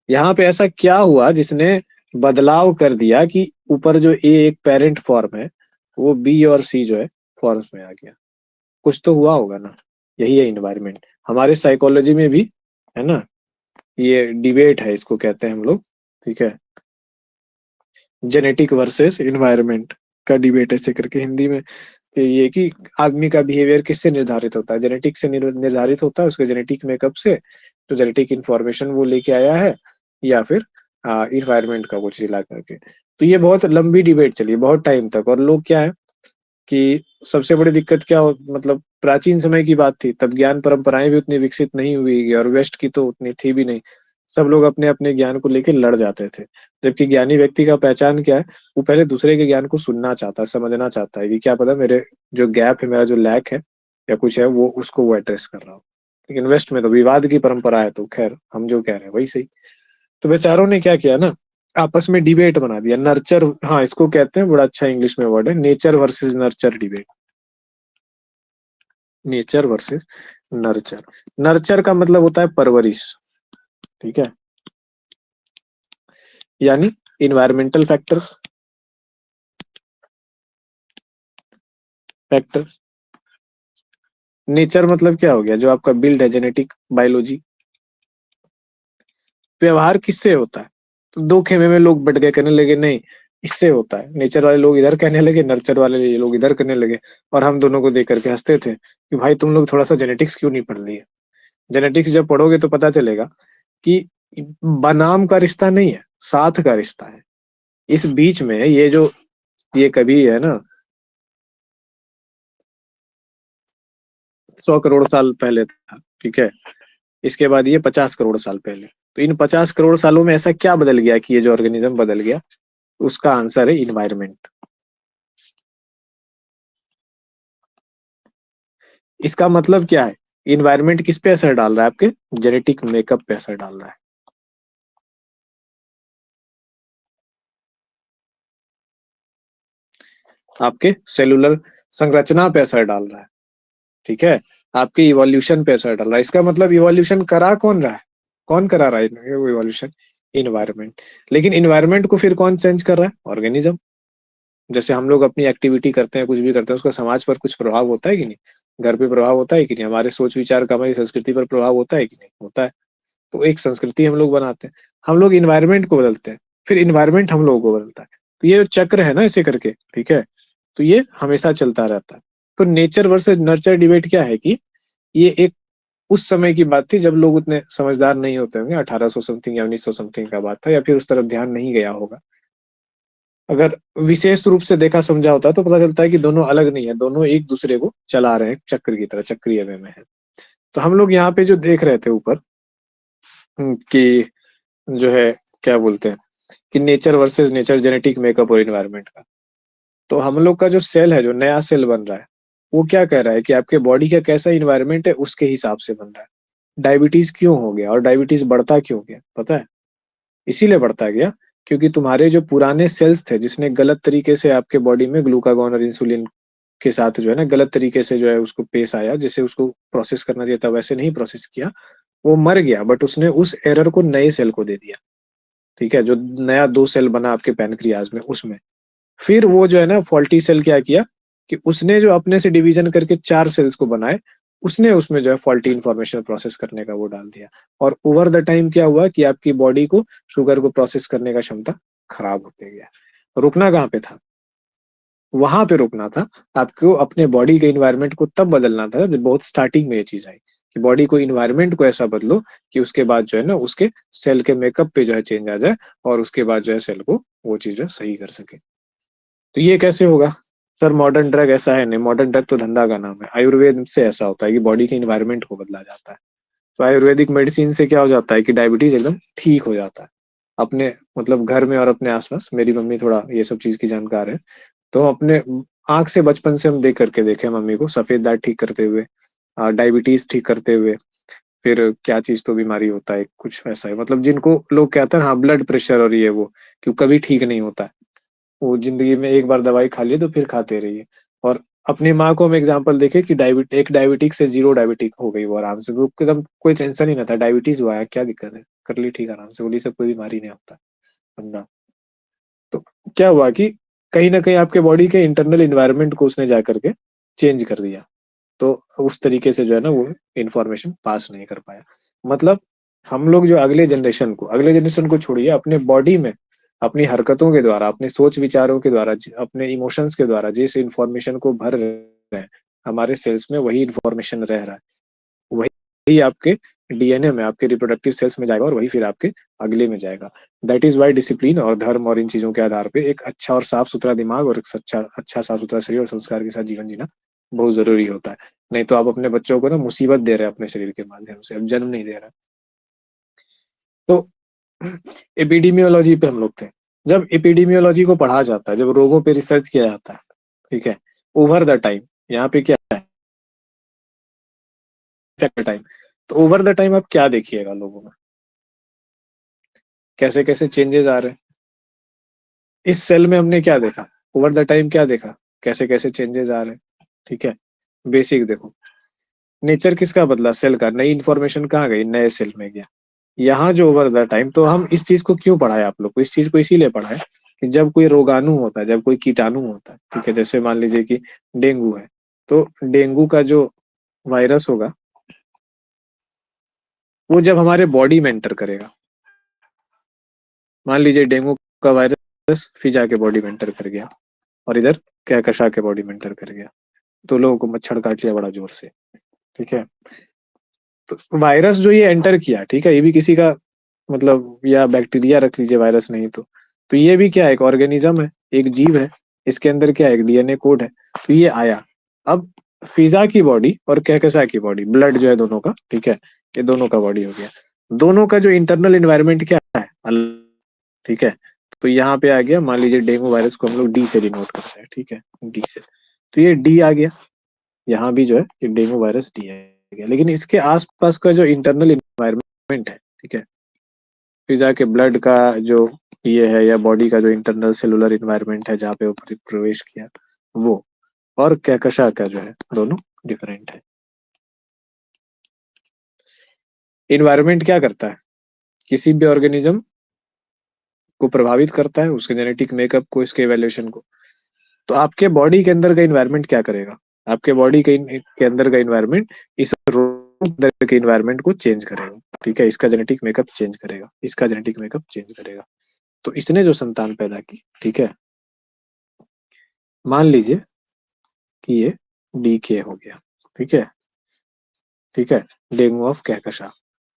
यहाँ पे ऐसा क्या हुआ जिसने बदलाव कर दिया कि ऊपर जो ए एक पेरेंट फॉर्म है, वो बी और सी जो है फॉर्म्स में आ गया? कुछ तो हुआ होगा ना। यही है इन्वायरमेंट। हमारे साइकोलॉजी में भी है ना, ये डिबेट है, इसको कहते हैं हम लोग, ठीक है, जेनेटिक वर्सेस इन्वायरमेंट का डिबेट ऐसे करके हिंदी में, कि ये कि आदमी का बिहेवियर किससे निर्धारित होता है? जेनेटिक से निर्धारित होता है, उसके जेनेटिक मेकअप से, तो जेनेटिक इंफॉर्मेशन वो लेके आया है, या फिर इन्वायरमेंट का कुछ हिला करके। तो ये बहुत लंबी डिबेट चली बहुत टाइम तक। और लोग क्या है कि सबसे बड़ी दिक्कत क्या मतलब प्राचीन समय की बात थी, तब ज्ञान परंपराएं भी उतनी विकसित नहीं हुई, और वेस्ट की तो उतनी थी भी नहीं। सब लोग अपने अपने ज्ञान को लेकर लड़ जाते थे। जबकि ज्ञानी व्यक्ति का पहचान क्या है? वो पहले दूसरे के ज्ञान को सुनना चाहता है, समझना चाहता है कि क्या पता मेरे जो गैप है, मेरा जो लैक है या कुछ है, वो उसको वो एड्रेस कर रहा हो। लेकिन वेस्ट में तो विवाद की परंपरा है, तो खैर हम जो कह रहे हैं वही सही। तो बेचारों ने क्या किया ना, आपस में डिबेट बना दिया, नर्चर, हाँ इसको कहते हैं, बड़ा अच्छा इंग्लिश में वर्ड है, nature versus nurture debate. Nature versus nurture. Nurture का मतलब होता है परवरिश, ठीक है, यानी इन्वायरमेंटल फैक्टर्स फैक्टर। नेचर मतलब क्या हो गया? जो आपका बिल्ड है, जेनेटिक, बायोलॉजी। व्यवहार किससे होता है? तो दो खेमे में लोग बैठ गए, कहने लगे नहीं इससे होता है। नेचर वाले लोग इधर कहने लगे, नर्चर वाले लोग इधर करने लगे, और हम दोनों को देख करके हंसते थे कि भाई तुम लोग थोड़ा सा जेनेटिक्स क्यों नहीं पढ़ लिए? जेनेटिक्स जब पढ़ोगे तो पता चलेगा कि बनाम का रिश्ता नहीं है, साथ का रिश्ता है। इस बीच में ये जो ये कभी है ना 100 करोड़ साल पहले था, ठीक है, इसके बाद ये 50 करोड़ साल पहले। तो इन 50 करोड़ सालों में ऐसा क्या बदल गया कि ये जो ऑर्गेनिज्म बदल गया? उसका आंसर है इन्वायरमेंट। इसका मतलब क्या है? इन्वायरमेंट किस पे असर डाल रहा है? आपके जेनेटिक मेकअप पे असर डाल रहा है। आपके सेलुलर संरचना पे असर डाल रहा है, ठीक है, आपके इवोल्यूशन पे असर डाल रहा है। इसका मतलब इवोल्यूशन करा कौन रहा है? कौन करा रहा है इवोल्यूशन? इन्वायरमेंट। लेकिन इन्वायरमेंट को फिर कौन चेंज कर रहा है? ऑर्गेनिज्म। जैसे हम लोग अपनी एक्टिविटी करते हैं, कुछ भी करते हैं, उसका समाज पर कुछ प्रभाव होता है कि नहीं? घर पे प्रभाव होता है कि नहीं? हमारे सोच विचार का हमारी संस्कृति पर प्रभाव होता है कि नहीं? होता है। तो एक संस्कृति हम लोग बनाते हैं, हम लोग इन्वायरमेंट को बदलते हैं, फिर इन्वायरमेंट हम लोगों को बदलता है। तो ये जो चक्र है ना, ऐसे करके, ठीक है, तो ये हमेशा चलता रहता है। तो नेचर वर्सेस नर्चर डिबेट क्या है कि ये एक उस समय की बात थी जब लोग उतने समझदार नहीं होते होंगे, 1800 समथिंग या 1900 समथिंग का बात था, या फिर उस तरफ ध्यान नहीं गया होगा। अगर विशेष रूप से देखा समझा होता तो पता चलता है कि दोनों अलग नहीं है, दोनों एक दूसरे को चला रहे हैं चक्र की तरह, चक्रीय वे में है। तो हम लोग यहाँ पे जो देख रहे थे ऊपर, कि जो है क्या बोलते हैं कि nature versus nature, genetic makeup और इन्वायरमेंट का। तो हम लोग का जो सेल है, जो नया सेल बन रहा है, वो क्या कह रहा है कि आपके बॉडी का कैसा इन्वायरमेंट है उसके हिसाब से बन रहा है। डायबिटीज क्यों हो गया और डायबिटीज बढ़ता क्यों गया? पता है? इसीलिए बढ़ता गया क्योंकि तुम्हारे जो पुराने सेल्स थे जिसने गलत तरीके से आपके बॉडी में ग्लूकागॉन और इंसुलिन के साथ जो है ना गलत तरीके से जो है उसको पेश आया, जैसे उसको प्रोसेस करना चाहिए था वैसे नहीं प्रोसेस किया, वो मर गया, बट उसने उस एरर को नए सेल को दे दिया, ठीक है, जो नया 2 सेल बना आपके पैनक्रियाज में उसमें। फिर वो जो है ना फॉल्टी सेल क्या किया कि उसने जो अपने से डिवीजन करके 4 सेल्स को बनाए, उसने उसमें जो है फॉल्टी इंफॉर्मेशन प्रोसेस करने का वो डाल दिया, और ओवर द टाइम क्या हुआ कि आपकी बॉडी को शुगर को प्रोसेस करने का क्षमता खराब होते गया। रुकना कहाँ पे था, वहां पे रुकना था। आपको अपने बॉडी के इन्वायरमेंट को तब बदलना था जब बहुत स्टार्टिंग में ये चीज आई कि बॉडी को इन्वायरमेंट को ऐसा बदलो कि उसके बाद जो है ना उसके सेल के मेकअप पे जो है चेंज आ जाए, और उसके बाद जो है सेल को वो चीज जो है सही कर सके। तो ये कैसे होगा सर, मॉडर्न ड्रग ऐसा है नहीं, मॉडर्न ड्रग तो धंधा का नाम है। आयुर्वेद से ऐसा होता है कि बॉडी के इन्वायरमेंट को बदला जाता है। तो आयुर्वेदिक मेडिसिन से क्या हो जाता है कि डायबिटीज एकदम ठीक हो जाता है अपने मतलब घर में और अपने आसपास। मेरी मम्मी थोड़ा ये सब चीज की जानकार है, तो अपने आंख से बचपन से हम देख करके देखे मम्मी को सफेद दाग ठीक करते हुए, डायबिटीज ठीक करते हुए, फिर क्या चीज तो बीमारी होता है कुछ ऐसा है, मतलब जिनको लोग कहते हैं हाँ ब्लड प्रेशर और ये वो, क्यों कभी ठीक नहीं होता है, वो जिंदगी में एक बार दवाई खा लिए तो फिर खाते रहिए। और अपनी माँ को हम एग्जांपल देखे कि एक डायबिटिक से 0 डायबिटिक हो गई वो आराम से, वो एकदम कोई टेंशन ही ना था, डायबिटीज हुआ है क्या दिक्कत है, कर ली ठीक आराम से, बोली सब कोई बीमारी नहीं होता वरना। तो क्या हुआ कि कहीं ना कहीं आपके बॉडी के इंटरनल इन्वायरमेंट को उसने जा करके चेंज कर दिया, तो उस तरीके से जो है ना वो इंफॉर्मेशन पास नहीं कर पाया। मतलब हम लोग जो अगले जनरेशन को छोड़िए, अपने बॉडी में अपनी हरकतों के द्वारा, अपने सोच विचारों के द्वारा, अपने इमोशंस के द्वारा जिस इंफॉर्मेशन को भर रहे हैं हमारे सेल्स में, वही इंफॉर्मेशन रह रहा है, वही आपके डीएनए में आपके रिप्रोडक्टिव सेल्स में जाएगा, और वही फिर आपके अगले में जाएगा। दैट इज वाई डिसिप्लिन और धर्म और इन चीजों के आधार पे एक अच्छा और साफ सुथरा दिमाग और एक अच्छा साफ सुथरा शरीर और संस्कार के साथ जीवन जीना बहुत जरूरी होता है। नहीं तो आप अपने बच्चों को ना मुसीबत दे रहे हैं अपने शरीर के माध्यम से, अब जन्म नहीं दे रहे। तो एपिडेमियोलॉजी पे हम लोग थे, जब एपिडेमियोलॉजी को पढ़ा जाता है, जब रोगों पे रिसर्च किया जाता है, ठीक है, ओवर द टाइम, यहाँ पे क्या है टाइम, तो ओवर द टाइम आप क्या देखिएगा लोगों में कैसे कैसे चेंजेस आ रहे हैं। इस सेल में हमने क्या देखा ओवर द टाइम, क्या देखा कैसे कैसे चेंजेस आ रहे हैं, ठीक है। बेसिक देखो, नेचर किसका बदला, सेल का, नई इंफॉर्मेशन कहाँ गई, नए सेल में गया। यहाँ जो ओवर द टाइम, तो हम इस चीज को क्यों पढ़ाए आप लोग को, इस चीज को इसीलिए पढ़ाए कि जब कोई रोगाणु होता है, जब कोई कीटाणु होता है, ठीक है, जैसे मान लीजिए कि डेंगू है, तो डेंगू का जो वायरस होगा वो जब हमारे बॉडी में एंटर करेगा, मान लीजिए डेंगू का वायरस फिजा के बॉडी में एंटर कर गया और इधर कहकशा के बॉडी में एंटर कर गया, तो लोगों को मच्छर काट लिया बड़ा जोर से, ठीक है। तो वायरस जो ये एंटर किया, ठीक है, ये भी किसी का मतलब, या बैक्टीरिया रख लीजिए, वायरस नहीं तो ये भी क्या है, एक ऑर्गेनिज्म है, एक जीव है, इसके अंदर क्या है, एक डीएनए कोड है। तो ये आया, अब फिजा की बॉडी और कहकशा की बॉडी, ब्लड जो है दोनों का, ठीक है, ये दोनों का बॉडी हो गया, दोनों का जो इंटरनल इन्वायरमेंट क्या है अलग, ठीक है। तो यहाँ पे आ गया, मान लीजिए डेंगू वायरस को हम लोग डी से डिनोट करते हैं, ठीक है, डी से, तो ये डी आ गया, यहाँ भी जो है ये डेंगू वायरस डी आ गया, लेकिन इसके आसपास का जो इंटरनल इन्वायरमेंट है, ठीक है, फिजा के ब्लड का जो ये है, या बॉडी का जो इंटरनल सेलुलर इन्वायरमेंट है जहाँ पे वो प्रवेश किया, वो और कहकशा का जो है दोनों डिफरेंट है। इन्वायरमेंट क्या करता है, किसी भी ऑर्गेनिज्म को प्रभावित करता है, उसके जेनेटिक मेकअप को, इसके एवोल्यूशन को। तो आपके बॉडी के अंदर का इन्वायरमेंट क्या करेगा, आपके बॉडी के अंदर का इन्वायरमेंट इस रोग के इन्वायरमेंट को चेंज करेगा, ठीक है, इसका जेनेटिक मेकअप चेंज करेगा, इसका जेनेटिक मेकअप चेंज करेगा। तो इसने जो संतान पैदा की, ठीक है, मान लीजिए कि ये डीके हो गया, ठीक है, ठीक है, डेंगू ऑफ कहकशा,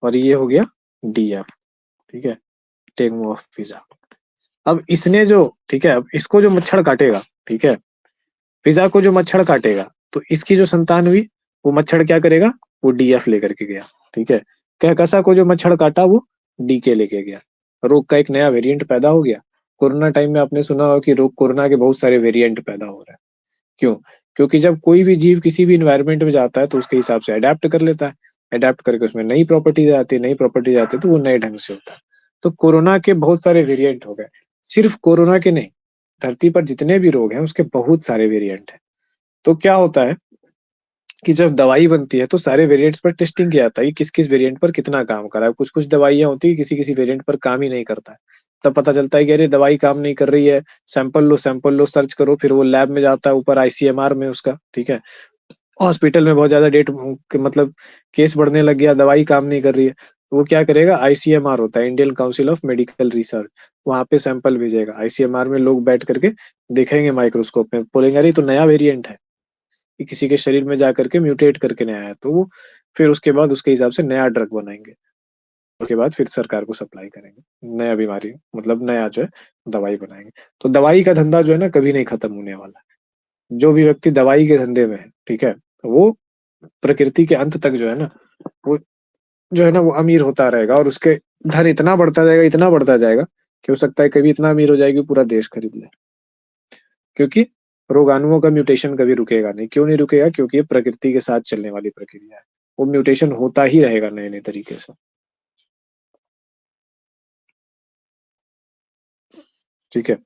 और ये हो गया डीएफ, ठीक है, डेंगू ऑफ फिजा। अब इसने जो, ठीक है, अब इसको जो मच्छर काटेगा, ठीक है, फिजा को जो मच्छर काटेगा, तो इसकी जो संतान हुई वो मच्छर क्या करेगा, वो डीएफ लेकर के गया, ठीक है। कहकशा को जो मच्छर काटा वो डीके लेके गया, रोग का एक नया वेरिएंट पैदा हो गया। कोरोना टाइम में आपने सुना होगा कि रोग कोरोना के बहुत सारे वेरिएंट पैदा हो रहे हैं, क्यों, क्योंकि जब कोई भी जीव किसी भी इन्वायरमेंट में जाता है तो उसके हिसाब से अडेप्ट कर लेता है, अडेप्ट करके उसमें नई प्रॉपर्टीज आती है, नई प्रॉपर्टीज आती है तो वो नए ढंग से होता है। तो कोरोना के बहुत सारे वेरिएंट हो गए, सिर्फ कोरोना के नहीं, धरती पर जितने भी रोग हैं उसके बहुत सारे वेरिएंट हैं। तो क्या होता है कि जब दवाई बनती है तो सारे वेरिएंट्स पर टेस्टिंग किया जाता है कि किस-किस वेरिएंट पर कितना काम कर रहा है। कुछ-कुछ दवाइयाँ होती है किसी-किसी वेरिएंट पर काम ही नहीं करता है। तब पता चलता है कि अरे दवाई काम नहीं कर रही है, सैंपल लो, सर्च करो, फिर वो लैब में जाता है ऊपर आईसीएमआर में उसका, ठीक है? हॉस्पिटल में बहुत ज़्यादा मतलब केस बढ़ने लग गया, दवाई काम नहीं कर रही है, तो वो क्या करेगा, आईसीएमआर होता है, Indian council of medical research, वहाँ पे सैंपल भेजेगा। आईसीएमआर में लोग बैठ करके देखेंगे माइक्रोस्कोप में, बोलेंगे अरे ये तो नया वेरिएंट है, कि किसी के शरीर में जाकर के म्यूटेट करके नया है, तो वो फिर उसके बाद उसके हिसाब से नया ड्रग बनाएँगे। उसके बाद फिर सरकार को सप्लाई करेंगे, नया बीमारी मतलब नया जो है दवाई बनाएँगे। तो दवाई का धंधा जो है ना कभी नहीं खत्म होने वाला है। जो भी व्यक्ति दवाई के धंधे में है, ठीक है? वो प्रकृति के अंत तक जो है ना, वो जो है ना वो अमीर होता रहेगा और उसके धन इतना बढ़ता जाएगा कि हो सकता है कभी इतना अमीर हो जाए कि पूरा देश खरीद ले। क्योंकि रोगाणुओं का म्यूटेशन कभी रुकेगा नहीं। क्यों नहीं रुकेगा? क्योंकि ये प्रकृति के साथ चलने वाली प्रक्रिया है। वो म्यूटेशन होता ही रहेगा नए-नए तरीके से। ठीक है?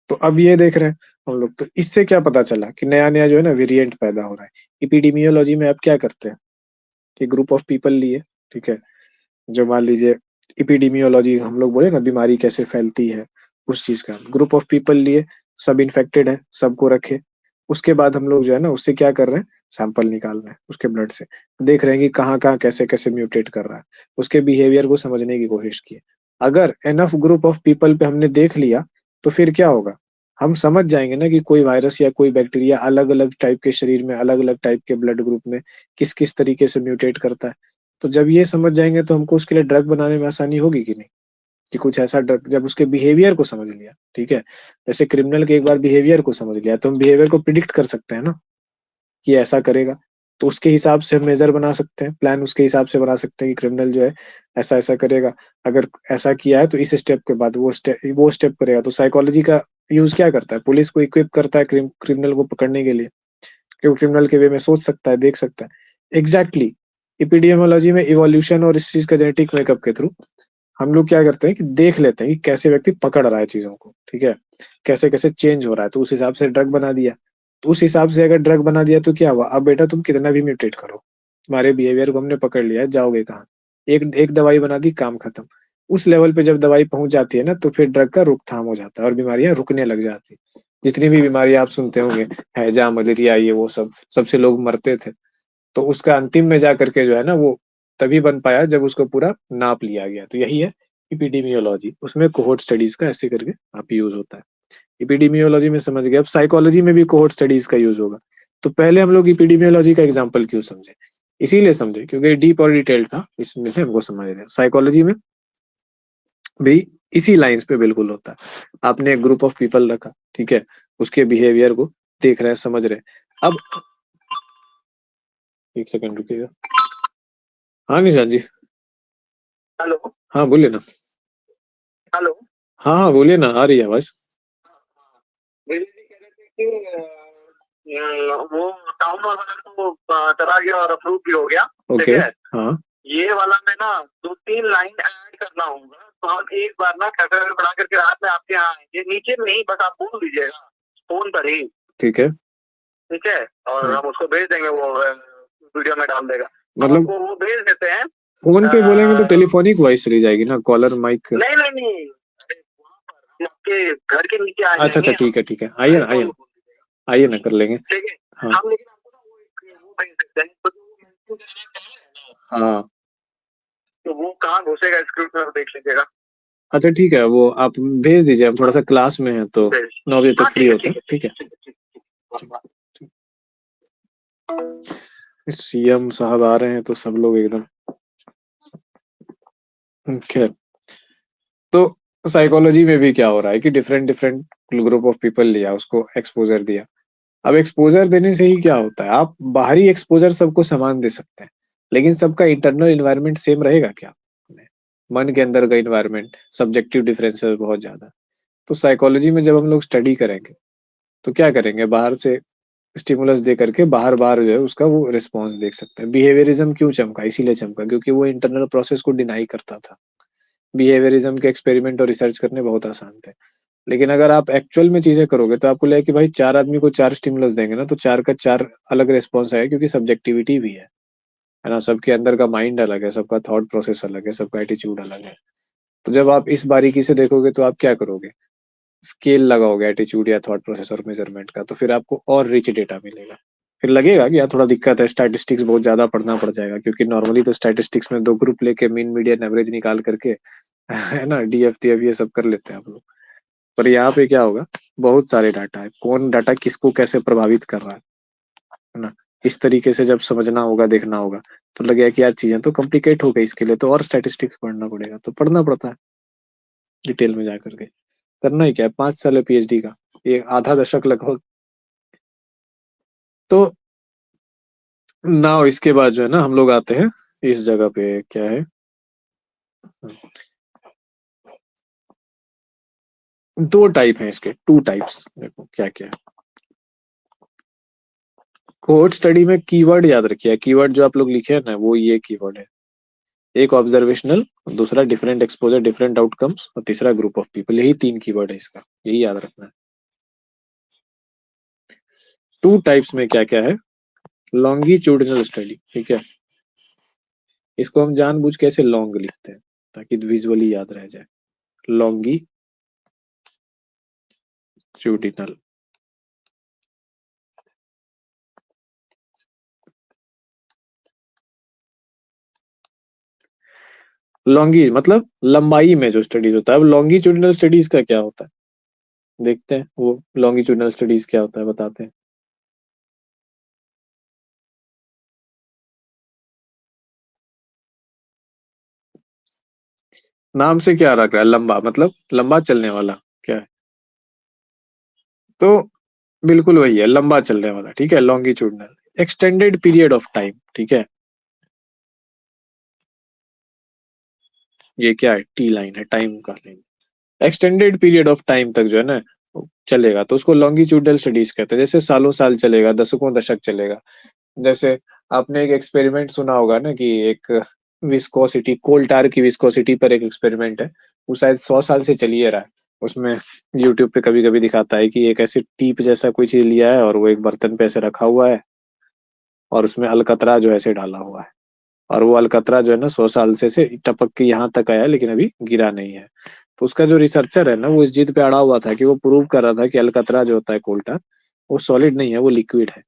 तो अब ये देख रहे हैं हम लोग, तो इससे क्या पता चला कि नया-नया जो है ना वेरिएंट पैदा हो रहा है। एपिडेमियोलॉजी में आप क्या करते हैं कि ग्रुप ऑफ पीपल लिए, ठीक है? जो मान लीजिए एपिडेमियोलॉजी हम लोग बोले ना बीमारी कैसे फैलती है, उस चीज़ का। ग्रुप ऑफ पीपल लिए, सब इन्फेक्टेड है, सबको रखे। उसके बाद हम लोग जो है ना उससे क्या कर रहे हैं, सैंपल निकाल रहे हैं उसके ब्लड से। देख रहे हैं कि कहाँ-कहाँ, कैसे-कैसे म्यूटेट कर रहा है। उसके बिहेवियर को समझने की कोशिश की है। अगर इनफ ग्रुप ऑफ पीपल पे हमने देख लिया, तो फिर क्या होगा? हम समझ जाएँगे ना कि कोई वायरस या कोई बैक्टीरिया अलग-अलग टाइप के शरीर में, अलग-अलग टाइप के ब्लड ग्रुप में किस-किस तरीके से म्यूटेट करता है। तो जब ये समझ जाएँगे तो हमको उसके लिए ड्रग बनाने में आसानी होगी कि नहीं? कि कुछ ऐसा ड्रग जब उसके बिहेवियर को समझ लिया, ठीक है? जैसे क्रिमिनल के एक बार बिहेवियर को समझ लिया, तो हम बिहेवियर को प्रिडिक्ट कर सकते हैं ना, कि ऐसा करेगा। तो उसके हिसाब से हम मेजर बना सकते हैं, प्लान उसके हिसाब से बना सकते हैं कि क्रिमिनल जो है ऐसा-ऐसा करेगा। अगर ऐसा किया है तो इस स्टेप के बाद वो स्टेप करेगा। तो साइकोलॉजी का यूज़ क्या करता है? पुलिस को इक्विप करता है क्रिमिनल को पकड़ने के लिए, कि वो क्रिमिनल के वे में सोच सकता है, देख सकता है। एग्ज़ैक्टली एपिडेमियोलॉजी में इवोल्यूशन और इस चीज़ का जेनेटिक मेकअप के थ्रू हम लोग क्या करते हैं कि देख लेते हैं कि कैसे व्यक्ति पकड़ रहा है चीज़ों को, ठीक है? कैसे-कैसे चेंज हो रहा है, तो उस हिसाब से ड्रग बना दिया। तो उस हिसाब से अगर ड्रग बना दिया तो क्या हुआ? अब बेटा तुम कितना भी म्यूटेट करो, तुम्हारे बिहेवियर को हमने पकड़ लिया है, जाओगे कहाँ? एक एक दवाई बना दी, काम खत्म। उस लेवल पे जब दवाई पहुँच जाती है ना, तो फिर ड्रग का रोकथाम हो जाता है और बीमारियाँ रुकने लग जाती हैं। जितनी भी बीमारियाँ आप सुनते होंगे, हैजा, मलेरिया, ये वो सब, सबसे लोग मरते थे। तो उसका अंतिम में जा करके जो है ना वो तभी बन पाया जब उसको पूरा नाप लिया गया। तो यही है एपिडेमियोलॉजी, उसमें कोहोर्ट स्टडीज़ का ऐसे करके आप यूज़ होता है। एपिडेमियोलॉजी में समझ गए, अब साइकोलॉजी में भी कोहोर्ट स्टडीज़ का यूज़ होगा। तो पहले हम लोग एपिडेमियोलॉजी का एग्ज़ाम्पल क्यों समझे? इसीलिए समझे क्योंकि डीप और डिटेल्ड था, इसमें से हमको समझ रहे हैं। साइकोलॉजी में भी इसी लाइन्स पे बिल्कुल होता है। आपने एक ग्रुप ऑफ पीपल रखा, ठीक है? उसके बिहेवियर को देख रहे हैं, समझ रहे हैं। अब 1 सेकंड रुकिएगा। हाँ, निशान जी। हेलो। हाँ, बोलिए ना। हेलो। हाँ, हाँ, बोलिए ना, आ रही है आवाज़। विजय जी कह रहे थे कि वो टाउन हॉल वाला तो चला गया और अप्रूव भी हो गया, ठीक ओके, है? हाँ। ये वाला में ना 2-3 लाइन ऐड करना होगा, तो हम एक बार ना कैटेगरी बना करके रात में आपके यहाँ आएंगे। नीचे में नहीं, बस आप बोल दीजिएगा फोन पर ही, ठीक है। ठीक है? और हम उसको भेज देंगे, वो वीडियो में डाल देगा। मतलब आपको वो भेज देते हैं। फ़ोन पे बोलेंगे तो टेलीफोनिक वॉइस चली जाएगी ना, कॉलर माइक। नहीं नहीं नहीं, अरे वहाँ पर हम आपके घर के नीचे आ अच्छा, जाएंगे। ठीक है, ठीक है। आइए ना, आइए ना, आइए ना, कर लेंगे। ठीक है। हाँ। हम लेकिन आपको ना वो भेज देते हैं, तो वो mention करना है ना, हाँ। तो वो कहाँ घुसेगा स्क्रिप्ट में, देख लीजिएगा। अच्छा, ठीक है, वो आप भेज दीजिए, हम थोड़ा-सा क्लास में हैं तो 9 बजे हाँ, तक फ्री ठीक है, होते ठीक हैं, है, ठीक है? ठीक है, ठीक है। सीएम साहब आ रहे हैं तो सब लोग एकदम खैर, तो साइकोलॉजी में भी क्या हो रहा है कि डिफरेंट ग्रुप ऑफ पीपल लिया, उसको एक्सपोज़र दिया। अब एक्सपोज़र देने से ही क्या होता है, आप बाहरी एक्सपोज़र सबको समान दे सकते हैं, लेकिन सबका इंटरनल एनवायरनमेंट सेम रहेगा क्या? नहीं। मन के अंदर का एनवायरनमेंट, सब्जेक्टिव डिफरेंसेस बहुत ज़्यादा। तो साइकोलॉजी में जब हम लोग स्टडी करेंगे, तो क्या करेंगे, बाहर से स्टिमुलस दे करके बाहर-बाहर जो है उसका वो रिस्पॉन्स देख सकते हैं। बिहेवियरिज़्म क्यों चमका? इसीलिए चमका क्योंकि वो इंटरनल प्रोसेस को डिनाई करता था। बिहेवियरिज़्म के एक्सपेरिमेंट और रिसर्च करने बहुत आसान थे। लेकिन अगर आप एक्चुअल में चीजें करोगे तो आपको लगेगा कि भाई 4 आदमी को 4 स्टिमुलस देंगे ना तो 4 का 4 अलग रिस्पॉन्स आएगा, क्योंकि सब्जेक्टिविटी भी है ना। सबके अंदर का माइंड अलग है, सबका थॉट प्रोसेस अलग है, सबका एटीट्यूड अलग है। तो जब आप इस बारीकी से देखोगे तो आप क्या करोगे, स्केल लगाओगे एटीट्यूड या थॉट प्रोसेस और मेजरमेंट का, तो फिर आपको और रिच डेटा मिलेगा। फिर लगेगा कि यार थोड़ा दिक्कत है, स्टैटिस्टिक्स बहुत ज्यादा पढ़ना पड़ जाएगा, क्योंकि नॉर्मली तो स्टैटिस्टिक्स में 2 ग्रुप लेके मीन मीडियन एवरेज निकाल करके है ना, डीएफ ये सब कर लेते हैं आप लोग। पर यहाँ पे क्या होगा, बहुत सारे डाटा है, कौन डाटा किसको कैसे प्रभावित कर रहा है ना, इस तरीके से जब समझना होगा, देखना होगा, तो लगेगा कि यार चीजें तो कॉम्प्लिकेट हो गई, इसके लिए तो और स्टैटिस्टिक्स पढ़ना पड़ेगा। तो पढ़ना पड़ता है डिटेल में जा करके। करना ही क्या है, 5 साल है पीएचडी का, ये आधा दशक लगभग। तो नाउ इसके बाद जो है ना हम लोग आते हैं इस जगह पे, क्या है, दो टाइप है इसके, 2 टाइप्स। देखो क्या क्या है। कोड स्टडी में कीवर्ड याद रखिए, कीवर्ड जो आप लोग लिखे हैं ना वो ये कीवर्ड है, एक ऑब्जर्वेशनल, दूसरा डिफरेंट एक्सपोजर डिफरेंट आउटकम्स, और तीसरा ग्रुप ऑफ पीपल। यही 3 कीवर्ड है इसका, यही याद रखना है। 2 टाइप्स में क्या क्या है, लॉन्गिट्यूडिनल स्टडी, ठीक है, इसको हम जानबूझ के ऐसे लॉन्ग लिखते हैं ताकि विजुअली याद रह जाए, लॉन्गिट्यूडिनल। लॉन्गी मतलब लंबाई में जो स्टडीज होता है। अब लॉन्गिट्यूडिनल स्टडीज का क्या होता है, देखते हैं वो लॉन्गिट्यूडिनल स्टडीज क्या होता है, बताते हैं। नाम से क्या रख रहा है, लंबा मतलब लंबा चलने वाला, क्या है, तो बिल्कुल वही है, लंबा चलने वाला, ठीक है, longitudinal. Extended period of time, ठीक है, ये क्या है, टी लाइन है, टाइम का line. Extended period of time तक जो है ना वो चलेगा तो उसको लॉन्गिट्यूडिनल स्टडीज कहते हैं। जैसे सालों साल चलेगा, दशकों दशक चलेगा। जैसे आपने एक एक्सपेरिमेंट सुना होगा ना कि एक विस्कोसिटी, कोल टार की विस्कोसिटी पर एक एक्सपेरिमेंट है, वो शायद 100 साल से चल ही रहा है। उसमें यूट्यूब पे कभी कभी दिखाता है कि एक ऐसी टीप जैसा कोई चीज लिया है और वो एक बर्तन पे ऐसे रखा हुआ है और उसमें अलकतरा जो है ऐसे डाला हुआ है, और वो अलकतरा जो है ना 100 साल से टपक के यहाँ तक आया लेकिन अभी गिरा नहीं है। तो उसका जो रिसर्चर है ना वो इस जिद पे अड़ा हुआ था कि वो प्रूव कर रहा था कि अलकतरा जो होता है कोल्टा, वो सॉलिड नहीं है, वो लिक्विड है।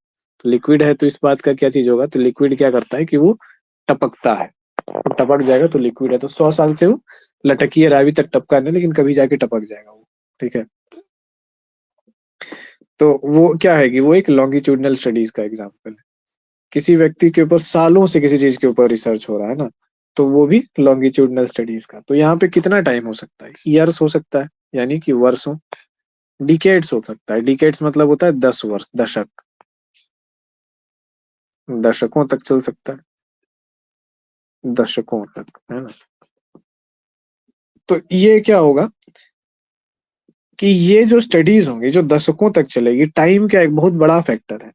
तो लिक्विड है तो इस बात का क्या चीज होगा, तो लिक्विड क्या करता है कि वो टपकता है, तो टपक जाएगा तो लिक्विड है। तो 100 साल से वो लटकी है, अभी तक टपका नहीं, लेकिन कभी जाके टपक जाएगा वो, ठीक है। तो वो क्या है कि वो एक लॉन्गिट्यूडिनल स्टडीज का एग्जाम्पल है। किसी व्यक्ति के ऊपर सालों से किसी चीज के ऊपर रिसर्च हो रहा है ना, तो वो भी लॉन्गिट्यूडिनल स्टडीज का। तो यहाँ पे कितना टाइम हो सकता है, ईयर्स हो सकता है, यानी कि वर्षों। डिकेड्स हो सकता है, डिकेड्स मतलब होता है 10 वर्ष, दशक, दशकों तक चल सकता है, दशकों तक, है ना। तो ये क्या होगा कि ये जो स्टडीज होंगी जो दशकों तक चलेगी, टाइम का एक बहुत बड़ा फैक्टर है।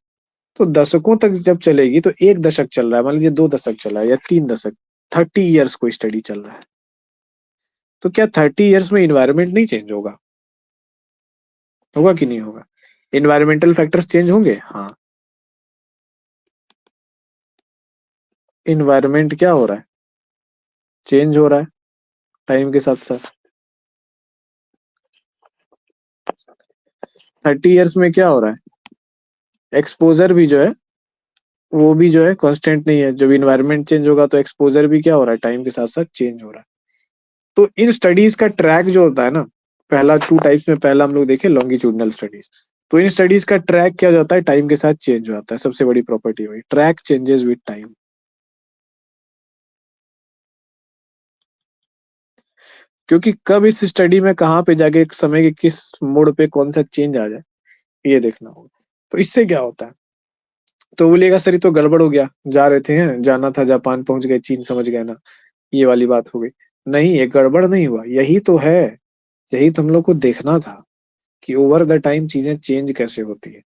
तो दशकों तक जब चलेगी तो 1 दशक चल रहा है, मान लीजिए 2 दशक चला है या 3 दशक, 30 ईयर्स कोई स्टडी चल रहा है, तो क्या 30 ईयर्स में इन्वायरमेंट नहीं चेंज होगा, होगा कि नहीं होगा, इन्वायरमेंटल फैक्टर्स चेंज होंगे, हाँ। इन्वायरमेंट क्या हो रहा है, चेंज हो रहा है टाइम के साथ साथ। 30 ईयर्स में क्या हो रहा है, एक्सपोजर भी जो है वो भी जो है कांस्टेंट नहीं है। जब इन्वायरमेंट चेंज होगा तो एक्सपोजर भी क्या हो रहा है, टाइम के साथ साथ चेंज हो रहा है। तो इन स्टडीज का ट्रैक जो होता है ना, पहला 2 टाइप्स में, पहला हम लोग देखे लॉन्गिट्यूडिनल स्टडीज। तो इन स्टडीज का ट्रैक क्या जाता है, टाइम के साथ चेंज हो जाता है। सबसे बड़ी प्रॉपर्टी हुई ट्रैक चेंजेस विद टाइम, क्योंकि कब इस स्टडी में कहाँ पे जाके एक समय के किस मोड़ पे कौन सा चेंज आ जाए ये देखना होगा। तो इससे क्या होता है, तो बोलिएगा सर ये तो गड़बड़ हो गया, जा रहे थे हैं, जाना था जापान पहुंच गए, चीन समझ गए ना, ये वाली बात हो गई। नहीं, ये गड़बड़ नहीं हुआ, यही तो है, यही तो हम लोग को देखना था कि ओवर द टाइम चीजें चेंज कैसे होती है,